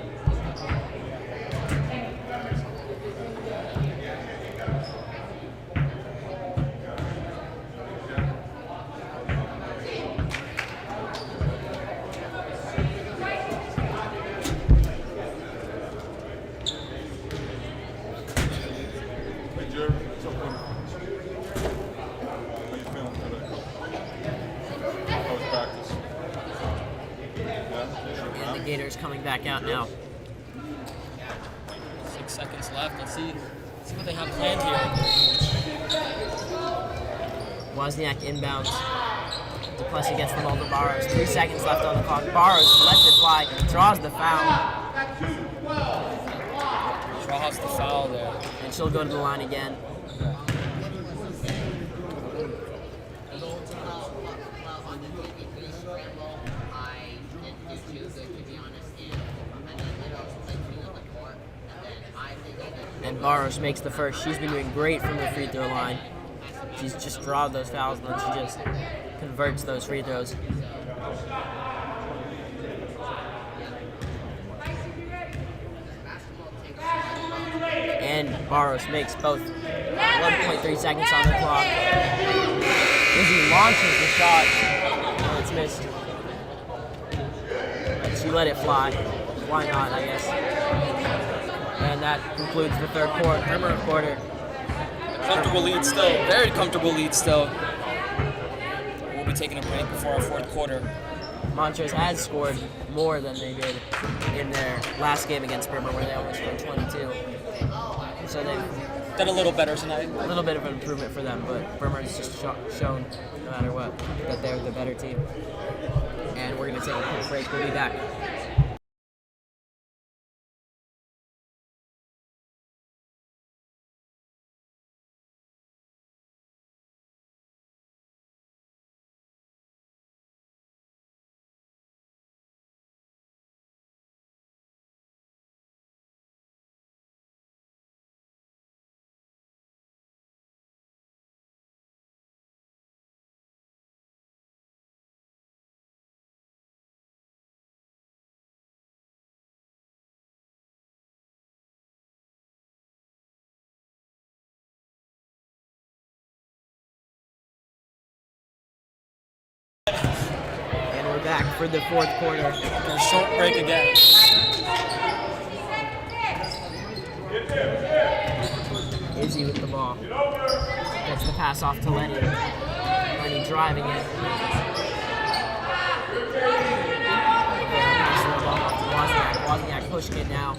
[SPEAKER 1] Gators coming back out now.
[SPEAKER 2] 6 seconds left. Let's see what they have planned here.
[SPEAKER 1] Wozniak inbounds. Duplessis gets the ball to Barros. 3 seconds left on the clock. Barros lets it fly, draws the foul.
[SPEAKER 2] Draws the foul there.
[SPEAKER 1] And she'll go to the line again. And Barros makes the first. She's been doing great from the free throw line. She's just drawn those fouls and then she just converts those free throws. And Barros makes both. 1.3 seconds on the clock. Izzy launches the shot. And it's missed. And she let it fly. Why not, I guess. And that concludes the third quarter.
[SPEAKER 2] Comfortable lead still. Very comfortable lead still. We'll be taking a break before our fourth quarter.
[SPEAKER 1] Montrose has scored more than they did in their last game against Brimmer, where they only scored 22. So they've
[SPEAKER 2] done a little better tonight.
[SPEAKER 1] A little bit of an improvement for them, but Brimmer has just shown, no matter what, that they're the better team. And we're going to take a quick break. We'll be back. back for the fourth quarter.
[SPEAKER 2] After a short break again.
[SPEAKER 1] Izzy with the ball. Gets the pass off to Lenny. Lenny driving it. Passing the ball off to Wozniak. Wozniak pushing it now.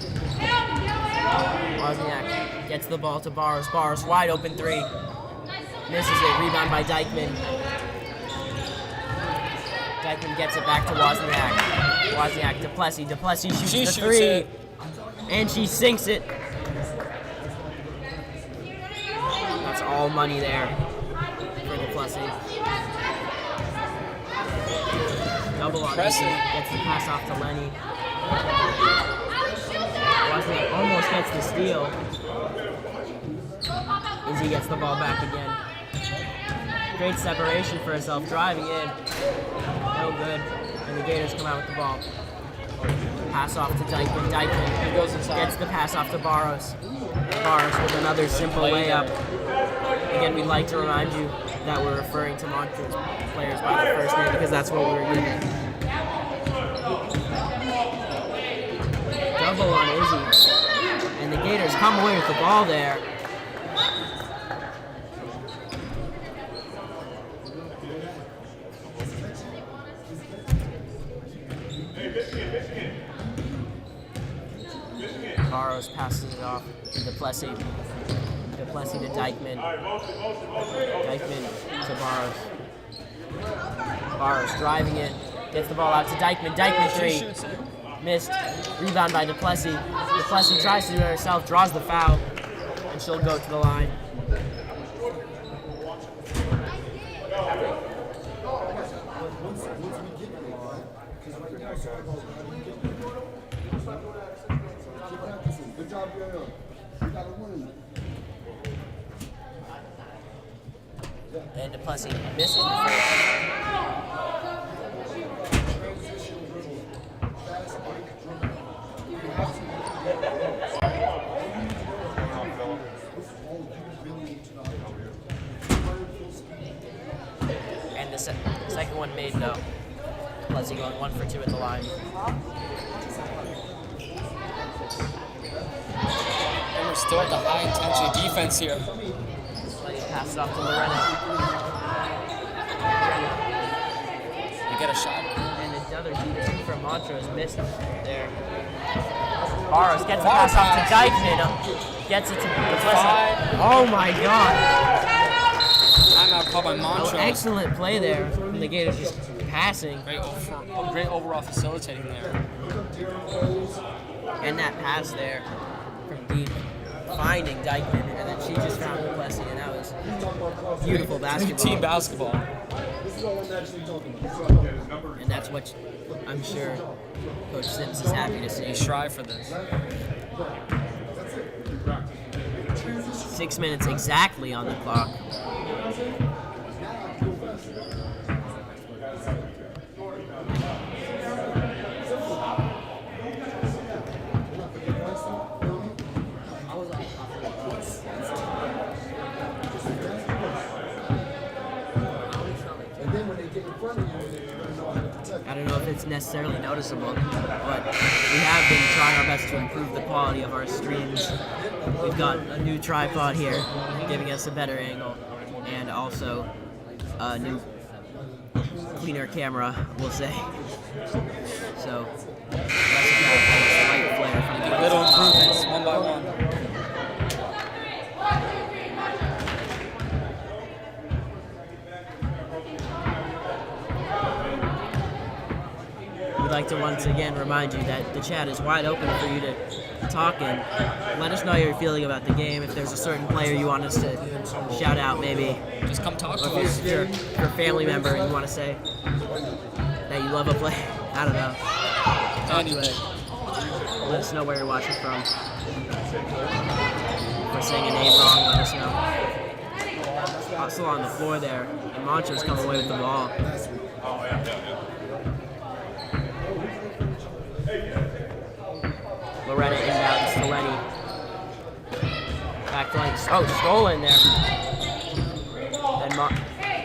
[SPEAKER 1] Wozniak gets the ball to Barros. Barros wide open three. Misses it. Rebound by Dykeman. Dykeman gets it back to Wozniak. Wozniak to Plessy. Plessy shoots the three.
[SPEAKER 2] It.
[SPEAKER 1] And she sinks it. That's all money there for the Plessy. Double on Izzy. Gets the pass off to Lenny. Wozniak almost gets the steal. Izzy gets the ball back again. Great separation for herself, driving in. No good. And the Gators come out with the ball. Pass off to Dykeman. Dykeman
[SPEAKER 2] goes inside.
[SPEAKER 1] Gets the pass off to Barros. Barros with another simple layup. Again, we'd like to remind you that we're referring to Montrose players by their first name because that's what we were given. Double on Izzy. And the Gators come away with the ball there. Barros passes it off to Plessy. Plessy to Dykeman. Dykeman to Barros. Barros driving it. Gets the ball out to Dykeman. Dykeman three. Missed. Rebound by Duplessis. Duplessis tries to do it herself, draws the foul, and she'll go to the line. And Duplessis misses the first. And the second one made though. Duplessis going 1 for 2 at the line.
[SPEAKER 2] And we're still at the high intensity defense here.
[SPEAKER 1] Pass it off to Lorena.
[SPEAKER 2] You get a shot.
[SPEAKER 1] And another deep from Montrose missed there. Barros gets the pass off to Dykeman. Gets it to Duplessis. Oh my god.
[SPEAKER 2] Timeout called by Montrose.
[SPEAKER 1] Oh, excellent play there from the Gators, just passing.
[SPEAKER 2] Great overall facilitating there.
[SPEAKER 1] And that pass there from deep, finding Dykeman, and then she just found Duplessis, and that was beautiful basketball.
[SPEAKER 2] Team basketball.
[SPEAKER 1] And that's what I'm sure Coach Sims is happy to see.
[SPEAKER 2] They strive for this.
[SPEAKER 1] 6 minutes exactly on the clock. I don't know if it's necessarily noticeable, but we have been trying our best to improve the quality of our streams. We've got a new tripod here, giving us a better angle, and also a new, cleaner camera, we'll say. So, light flare from the
[SPEAKER 2] little improvements, one by one.
[SPEAKER 1] We'd like to once again remind you that the chat is wide open for you to talk and let us know how you're feeling about the game. If there's a certain player you want us to shout out, maybe.
[SPEAKER 2] Just come talk to
[SPEAKER 1] Or
[SPEAKER 2] us.
[SPEAKER 1] if you're a family member and you want to say that you love a play, I don't know. Talk to it. Let us know where you're watching from. If we're saying a name wrong, let us know. Hustle on the floor there, and Montrose coming away with the ball. Loretta inbounds to Lenny. Back to Lenny. Oh, stolen there.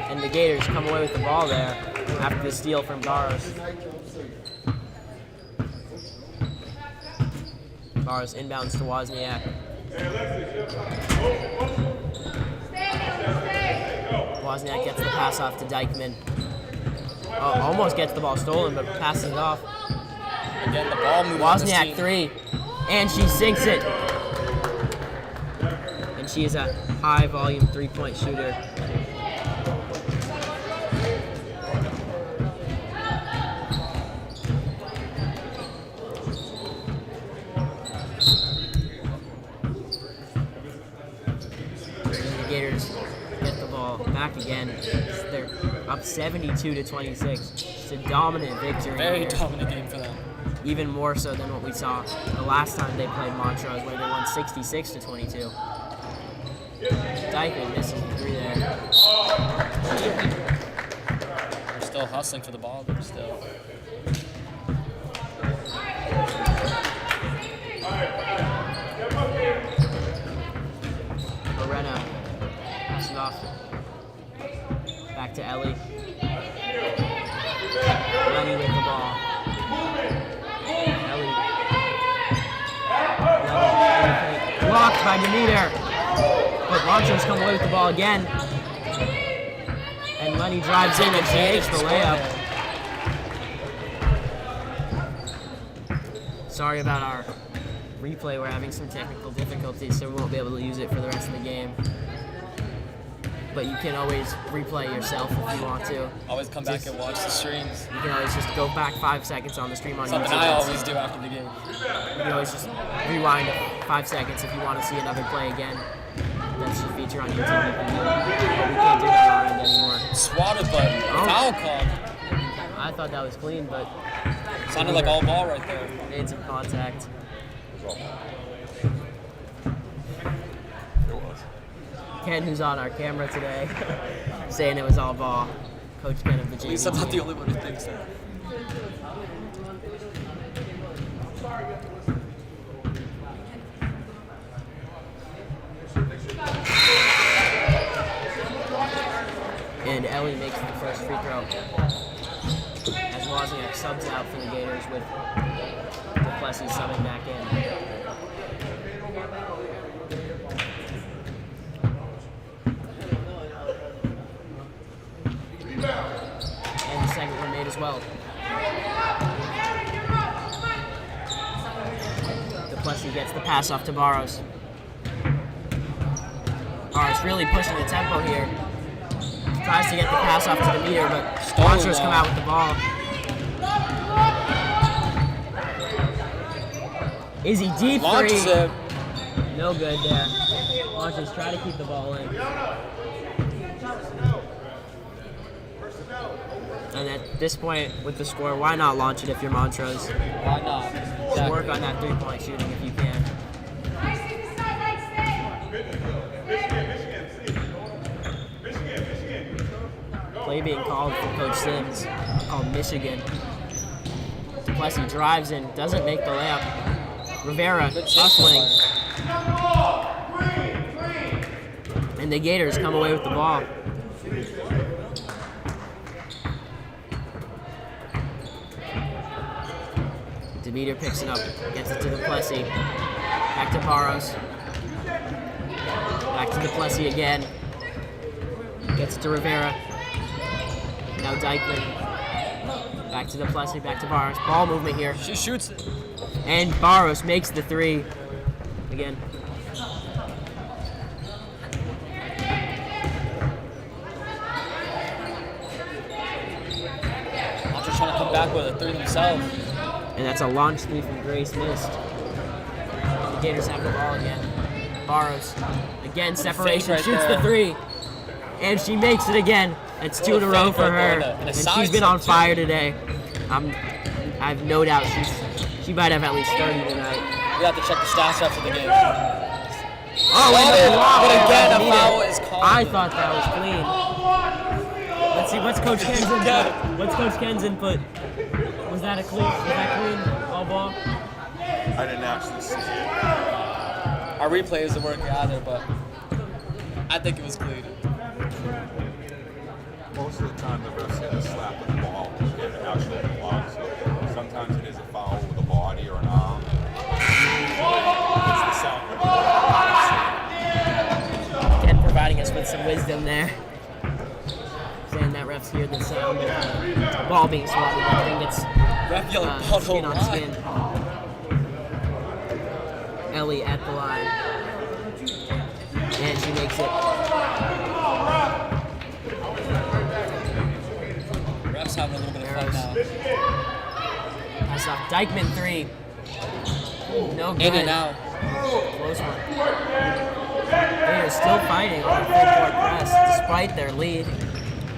[SPEAKER 1] And the Gators come away with the ball there. after the steal from Barros. Barros inbounds to Wozniak. Wozniak gets the pass off to Dykeman. Almost gets the ball stolen, but passes it off.
[SPEAKER 2] Again, the ball movement on this
[SPEAKER 1] Wozniak
[SPEAKER 2] team.
[SPEAKER 1] 3, and she sinks it. And she is a high-volume three-point shooter. The Gators get the ball back again. They're up 72-26. It's a dominant victory.
[SPEAKER 2] Very
[SPEAKER 1] here.
[SPEAKER 2] dominant game for them.
[SPEAKER 1] Even more so than what we saw the last time they played Montrose, where they won 66-22. Dykeman misses the 3 there.
[SPEAKER 2] They're still hustling for the ball, though, still.
[SPEAKER 1] Lorena passes it off. Back to Ellie. Lenny with the ball. Ellie. Blocked by Demeter. But Montrose come away with the ball again. And Lenny drives in and she makes the layup. Sorry about our replay. We're having some technical difficulties, so we won't be able to use it for the rest of the game. But you can always replay yourself if you want to.
[SPEAKER 2] Always come back and watch the streams.
[SPEAKER 1] You can always just go back 5 seconds on the stream on
[SPEAKER 2] Something
[SPEAKER 1] YouTube.
[SPEAKER 2] I always do after the game.
[SPEAKER 1] You can always just rewind 5 seconds if you want to see another play again. That's a feature on YouTube. You can do it. But we can't do that on our end anymore.
[SPEAKER 2] Swatted, but foul call.
[SPEAKER 1] I thought that was clean, but
[SPEAKER 2] Sounded like all ball right there.
[SPEAKER 1] made some contact. Ken, who's on our camera today, saying it was all ball. Coach Ken of the
[SPEAKER 2] At least I'm
[SPEAKER 1] JV
[SPEAKER 2] not the
[SPEAKER 1] team.
[SPEAKER 2] only one who thinks that.
[SPEAKER 1] And Ellie makes the first free throw. As Wozniak subs out for the Gators with Duplessis subbing back in. And the second one made as well. Duplessis gets the pass off to Barros. Barros really pushing the tempo here. Tries to get the pass off to Demeter, but Montrose come out with the ball. Izzy deep
[SPEAKER 2] Launches
[SPEAKER 1] three.
[SPEAKER 2] it.
[SPEAKER 1] No good there. Montrose try to keep the ball in. And at this point, with the score, why not launch it if you're Montrose?
[SPEAKER 2] Why not?
[SPEAKER 1] Just work on that three-point shooting if you can. Play being called for Coach Sims, called Michigan. Duplessis drives in, doesn't make the layup. Rivera hustling. And the Gators come away with the ball. Demeter picks it up, gets it to Duplessis. Back to Barros. Back to Duplessis again. Gets it to Rivera. Now Dykeman. Back to Duplessis, back to Barros. Ball movement here.
[SPEAKER 2] She shoots it.
[SPEAKER 1] And Barros makes the 3. Again.
[SPEAKER 2] Montrose trying to come back with a 3 themselves.
[SPEAKER 1] And that's a launch 3 from Grace missed. The Gators have the ball again. Barros. Again, separation,
[SPEAKER 2] right
[SPEAKER 1] shoots
[SPEAKER 2] there.
[SPEAKER 1] the 3. And she makes it again. It's 2 in a row
[SPEAKER 2] fake
[SPEAKER 1] for
[SPEAKER 2] right there,
[SPEAKER 1] her.
[SPEAKER 2] and a
[SPEAKER 1] And
[SPEAKER 2] side
[SPEAKER 1] she's been on
[SPEAKER 2] step, too.
[SPEAKER 1] fire today. I have no doubt she might have at least 30 tonight.
[SPEAKER 2] We have to check the stats after the game.
[SPEAKER 1] Oh, and the block.
[SPEAKER 2] But again, a
[SPEAKER 1] Demeter.
[SPEAKER 2] foul is called.
[SPEAKER 1] I thought that was clean. Let's see, what's Coach Ken's input? What's Coach Ken's input? Was that clean? All ball?
[SPEAKER 3] I didn't actually see it.
[SPEAKER 2] Our replay isn't working either, but I think it was clean.
[SPEAKER 3] most of the time the refs hit a slap with the ball and an actual block. So sometimes it is a foul with a body or an arm. Usually it's the sound of the ball.
[SPEAKER 1] Again, providing us with some wisdom there. Saying that refs hear the sound of the ball being swatted. I think it's
[SPEAKER 2] Ref yelling ball
[SPEAKER 1] skin
[SPEAKER 2] don't
[SPEAKER 1] on
[SPEAKER 2] lie.
[SPEAKER 1] skin. Ellie at the line. And she makes it.
[SPEAKER 2] Ref's having a little bit of fun now.
[SPEAKER 1] Pass off. Dykeman 3. No good.
[SPEAKER 2] In and out.
[SPEAKER 1] Close one. They are still fighting on the full court press despite their lead.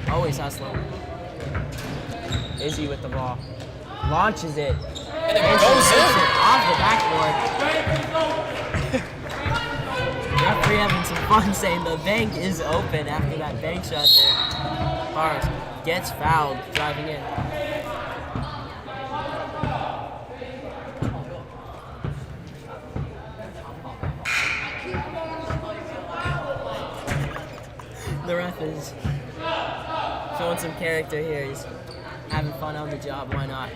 [SPEAKER 1] Always hustling. Izzy with the ball. Launches it.
[SPEAKER 2] And it
[SPEAKER 1] And she
[SPEAKER 2] goes
[SPEAKER 1] takes
[SPEAKER 2] in.
[SPEAKER 1] it off the backboard. Referee having some fun saying the bank is open after that bank shot there. Bars gets fouled driving in. The ref is showing some character here. He's having fun on the job. Why not?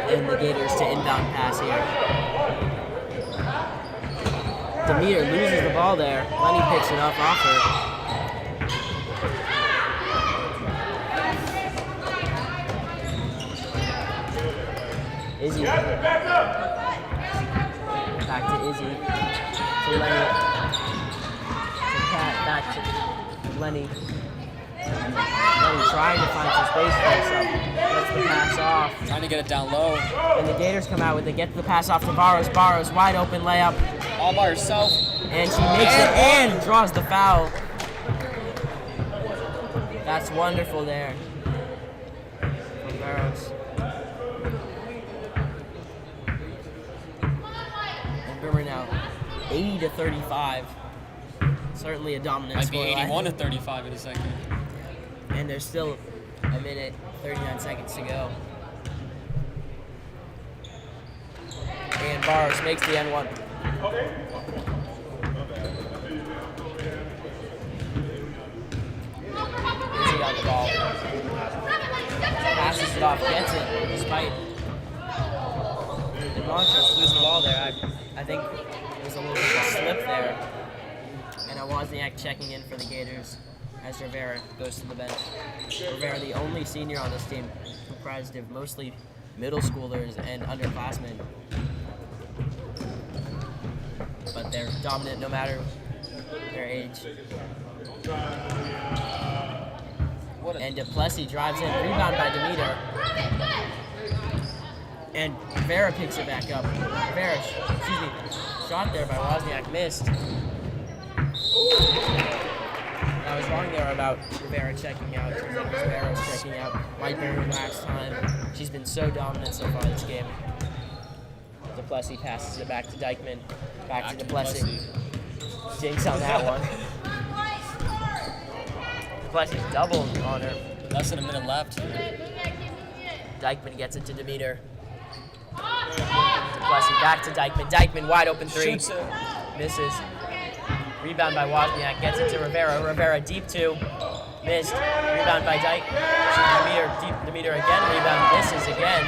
[SPEAKER 1] And the Gators to inbound pass here. Demeter loses the ball there. Lenny picks it up off her. Izzy. Back to Izzy. To Lenny. To Kat. Back to Lenny. Lenny trying to find some space for himself. Gets the pass off.
[SPEAKER 2] Trying to get it down low.
[SPEAKER 1] And the Gators come out with it. Get the pass off to Barrows. Barrows wide open layup.
[SPEAKER 2] All by herself.
[SPEAKER 1] And she makes it and draws the foul. That's wonderful there from Barrows. And Brimmer now 80-35. Certainly a dominant
[SPEAKER 2] Might be
[SPEAKER 1] scoreline.
[SPEAKER 2] 81-35 in a second.
[SPEAKER 1] And there's still a minute, 39 seconds to go. And Barrows makes the N1. Izzy on the ball. Passes it off, gets it, despite the Montrose losing the ball there. I think there's a little bit of a slip there. And Wozniak checking in for the Gators as Rivera goes to the bench. Rivera, the only senior on this team, comprised of mostly middle schoolers and underclassmen. But they're dominant no matter their age. And Duplessis drives in, rebound by Demeter. And Rivera picks it back up. Rivera, shot there by Wozniak, missed. I was wrong there about Rivera checking out. Rivera's checking out. Might be her last time. She's been so dominant so far this game. Duplessis passes it back to Dykeman. Back to Duplessis. Jinx on that one. Duplessis doubled on her.
[SPEAKER 2] Less than a minute left.
[SPEAKER 1] Dykeman gets it to Demeter. Duplessis back to Dykeman. Dykeman wide open three.
[SPEAKER 2] Shoots it.
[SPEAKER 1] Misses. Rebound by Wozniak. Gets it to Rivera. Rivera deep two. Missed. Rebound by Dyke. Demeter deep. Demeter again. Rebound. Misses again.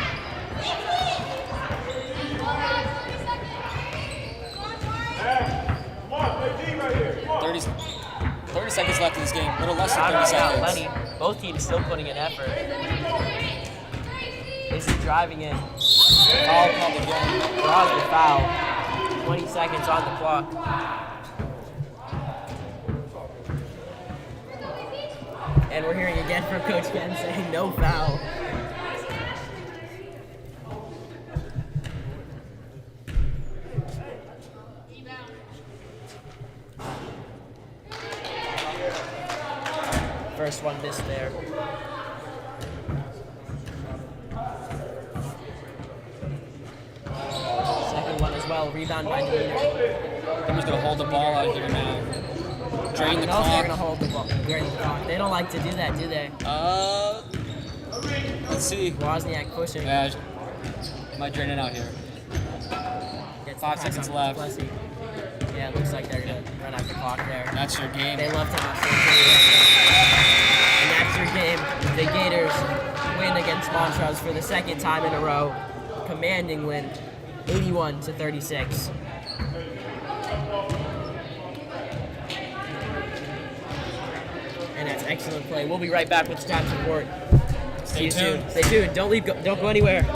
[SPEAKER 2] Thirty seconds left in this game. A little less than 30 seconds.
[SPEAKER 1] Lenny. Both teams still putting in effort. Izzy driving in.
[SPEAKER 2] Foul called again.
[SPEAKER 1] Draws the foul. 20 seconds on the clock. And we're hearing again from Coach Ken saying no foul. First one missed there. Second one as well. Rebound by Demeter.
[SPEAKER 2] Who's going to hold the ball out here now? Drain the
[SPEAKER 1] No, they're going to
[SPEAKER 2] clock.
[SPEAKER 1] hold the ball. Drain the clock. They don't like to do that, do they?
[SPEAKER 2] Let's see.
[SPEAKER 1] Wozniak pushing.
[SPEAKER 2] Yeah, might drain it out here.
[SPEAKER 1] gets
[SPEAKER 2] 5
[SPEAKER 1] the pass
[SPEAKER 2] seconds
[SPEAKER 1] on
[SPEAKER 2] left.
[SPEAKER 1] Plessy. Yeah, it looks like they're going to run out the clock there.
[SPEAKER 2] That's your game.
[SPEAKER 1] They love to and that's your game. The Gators win against Montrose for the second time in a row. Commanding win, 81-36. And that's excellent play. We'll be right back with stats report. See you soon. Stay tuned. Don't go anywhere.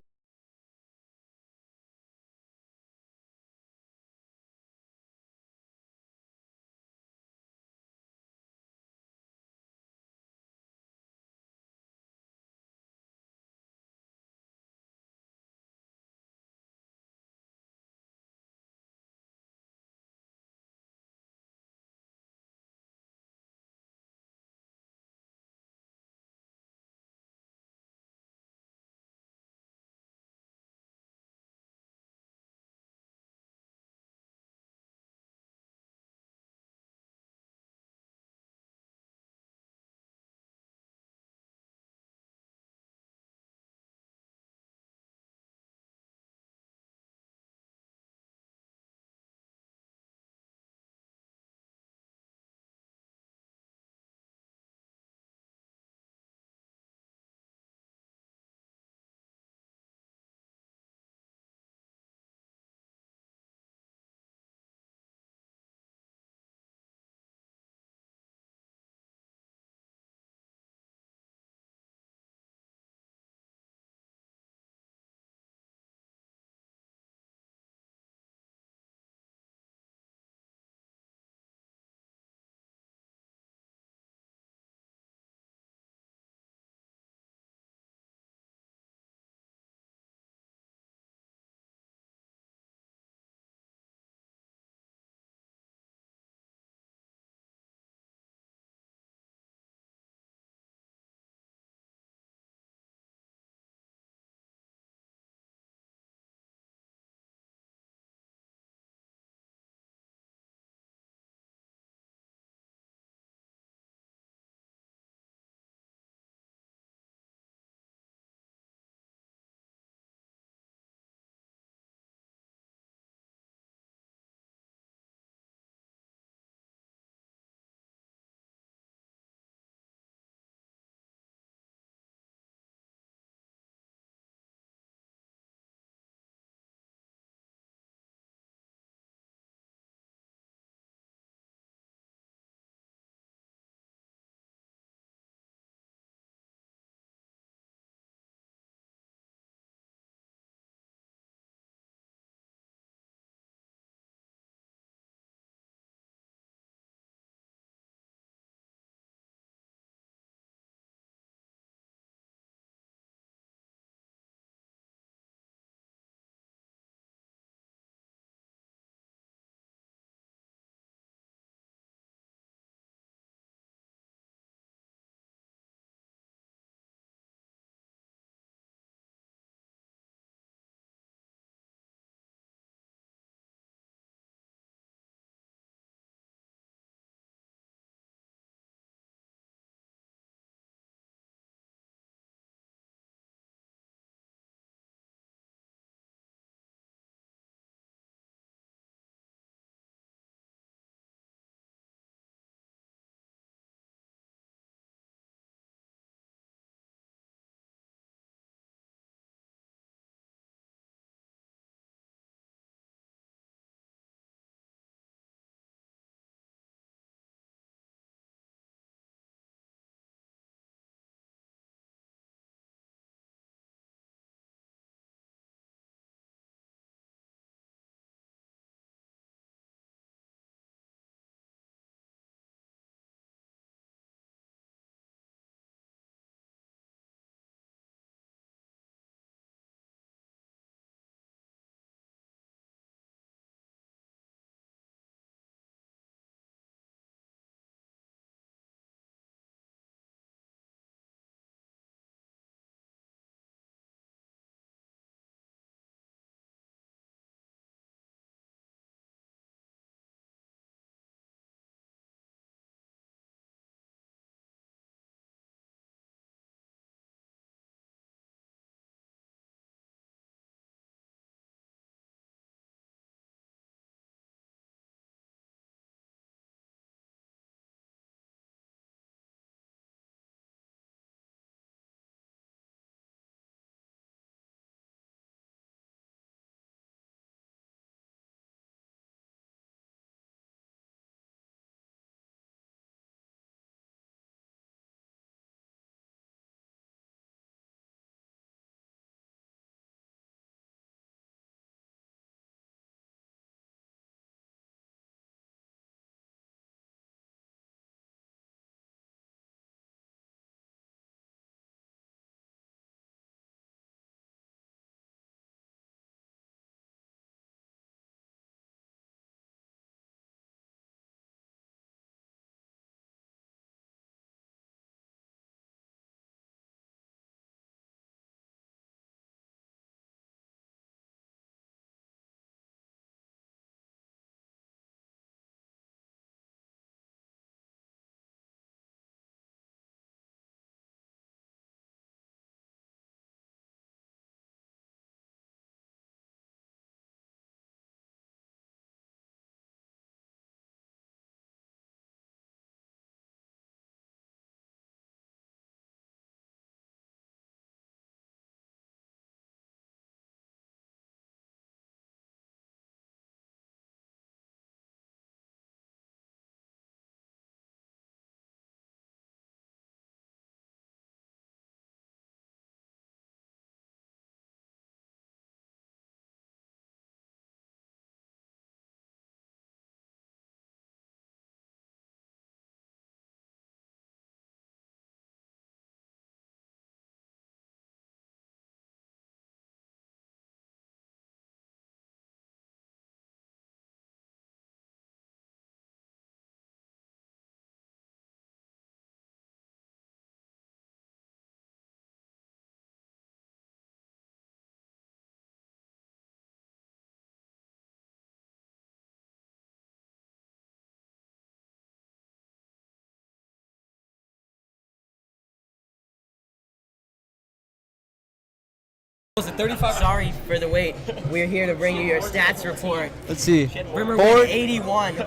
[SPEAKER 2] Was it 35?
[SPEAKER 1] Sorry for the wait. We're here to bring you your stats report.
[SPEAKER 4] Let's see.
[SPEAKER 1] Brimmer won 81 to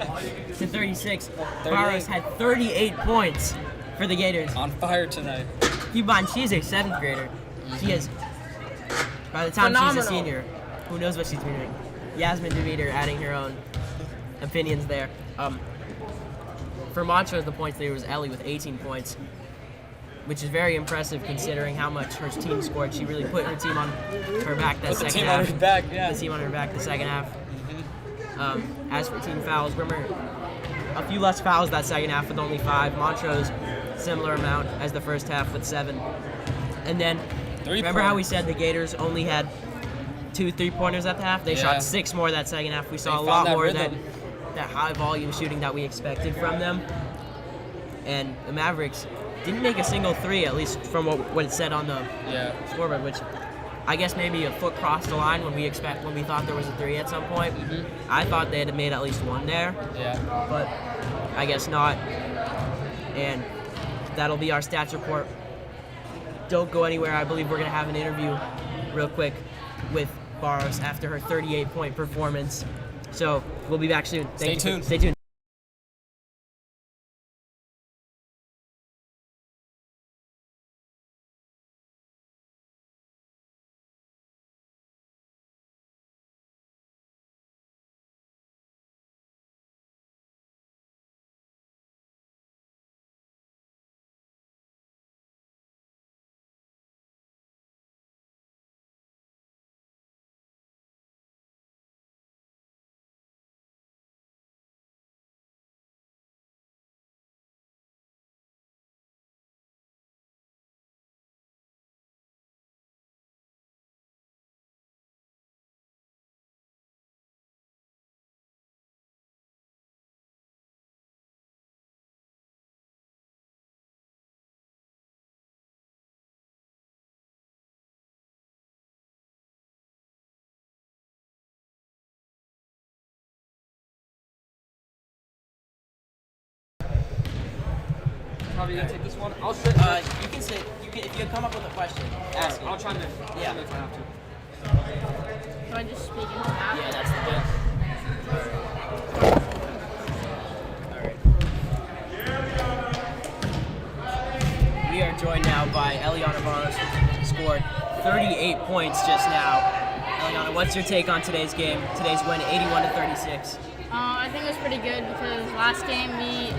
[SPEAKER 1] 36. Montrose had 38 points for the Gators.
[SPEAKER 2] On fire tonight.
[SPEAKER 1] Keep in mind, she's a 7th grader. She is, by the time she's
[SPEAKER 5] Phenomenal.
[SPEAKER 1] a senior, who knows what she's doing. Yasmin DeVeter adding her own opinions there. For Montrose, the points leader was Ellie with 18 points, which is very impressive considering how much her team scored. She really put her team on her back that
[SPEAKER 2] Put the
[SPEAKER 1] second
[SPEAKER 2] team
[SPEAKER 1] half.
[SPEAKER 2] on her back, yeah.
[SPEAKER 1] The team on her back the second half. As for team fouls, Brimmer, a few less fouls that second half with only 5. Montrose, similar amount as the first half with 7. And then, remember how we said the Gators only had 2 3-pointers at the half? They
[SPEAKER 2] Yeah.
[SPEAKER 1] shot 6 more that second half. We saw
[SPEAKER 2] They
[SPEAKER 1] a
[SPEAKER 2] found
[SPEAKER 1] lot
[SPEAKER 2] that
[SPEAKER 1] more of
[SPEAKER 2] rhythm.
[SPEAKER 1] that high volume shooting that we expected from them. And the Mavericks didn't make a single 3, at least from what it said on the
[SPEAKER 2] Yeah.
[SPEAKER 1] scoreboard, which I guess maybe a foot crossed the line when we thought there was a 3 at some point. I thought they had made at least 1 there,
[SPEAKER 2] Yeah.
[SPEAKER 1] but I guess not. And that'll be our stats report. Don't go anywhere. I believe we're going to have an interview real quick with Barros after her 38-point performance. So we'll be back soon.
[SPEAKER 2] Stay tuned.
[SPEAKER 1] Stay tuned.
[SPEAKER 2] Probably gonna take this one. I'll sit.
[SPEAKER 1] You can say if you come up with a question, ask it.
[SPEAKER 2] I'll try to.
[SPEAKER 1] Yeah.
[SPEAKER 2] If I have to.
[SPEAKER 5] Do I just speak into that?
[SPEAKER 1] Yeah, that's the bit. Alright. We are joined now by Eliana Barros, who scored 38 points just now. Eliana, what's your take on today's game? Today's win, 81 to 36.
[SPEAKER 5] I think it was pretty good because last game we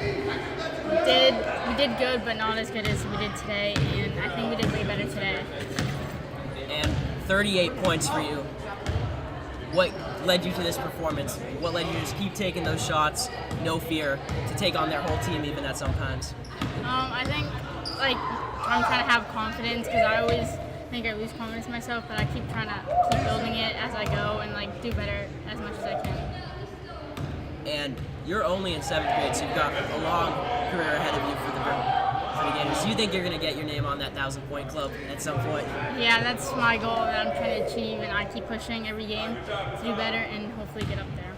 [SPEAKER 5] did good, but not as good as we did today, and I think we did way better today.
[SPEAKER 1] And 38 points for you. What led you to this performance? What led you to just keep taking those shots, no fear, to take on their whole team even at sometimes?
[SPEAKER 5] I think I'm trying to have confidence because I always think I lose confidence in myself, but I keep trying to keep building it as I go and do better as much as I can.
[SPEAKER 1] And you're only in 7th grade, so you've got a long career ahead of you for the Gators. Do you think you're going to get your name on that 1,000-point club at some point?
[SPEAKER 5] Yeah, that's my goal that I'm trying to achieve, and I keep pushing every game to do better and hopefully get up there.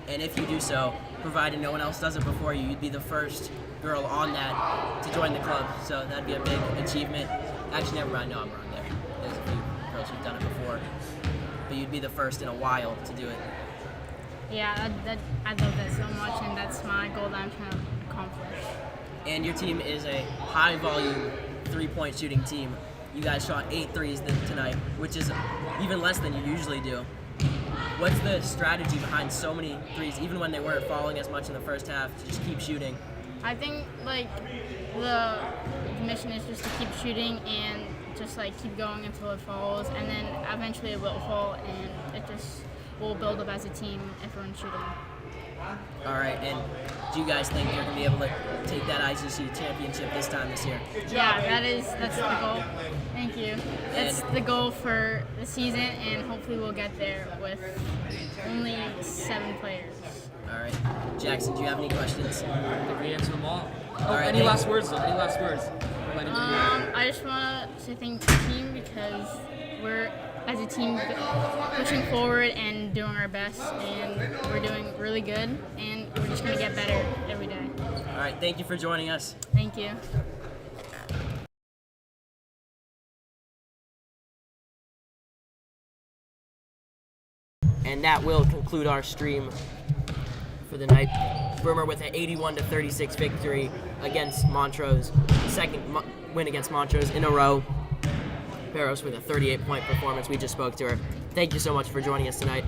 [SPEAKER 1] And if you do so, provided no one else does it before you, you'd be the first girl on that to join the club. So that'd be a big achievement. Actually, never mind. No, I'm wrong there. There's a few girls who've done it before. But you'd be the first in a while to do it.
[SPEAKER 5] Yeah, I love that so much, and that's my goal that I'm trying to accomplish.
[SPEAKER 1] And your team is a high-volume 3-point shooting team. You guys shot 8 threes tonight, which is even less than you usually do. What's the strategy behind so many threes, even when they weren't falling as much in the first half, to just keep shooting?
[SPEAKER 5] I think the mission is just to keep shooting and just keep going until it falls, and then eventually it will fall, and it just will build up as a team, everyone's shooting.
[SPEAKER 1] All right, and do you guys think you're going to be able to take that ICC championship this year?
[SPEAKER 5] Yeah, that's the goal. Thank you. That's the goal for the season, and hopefully we'll get there with only 7 players.
[SPEAKER 1] All right. Jackson, do you have any questions?
[SPEAKER 2] I think we answered them all.
[SPEAKER 1] All right,
[SPEAKER 2] Any last words, though? Any last words?
[SPEAKER 5] I just want to say thank the team because we're, as a team, pushing forward and doing our best, and we're doing really good, and we're just going to get better every day.
[SPEAKER 1] All right, thank you for joining us.
[SPEAKER 5] Thank you.
[SPEAKER 1] And that will conclude our stream for the night. Brimmer with an 81-36 victory against Montrose. Second win against Montrose in a row. Peros with a 38-point performance. We just spoke to her. Thank you so much for joining us tonight.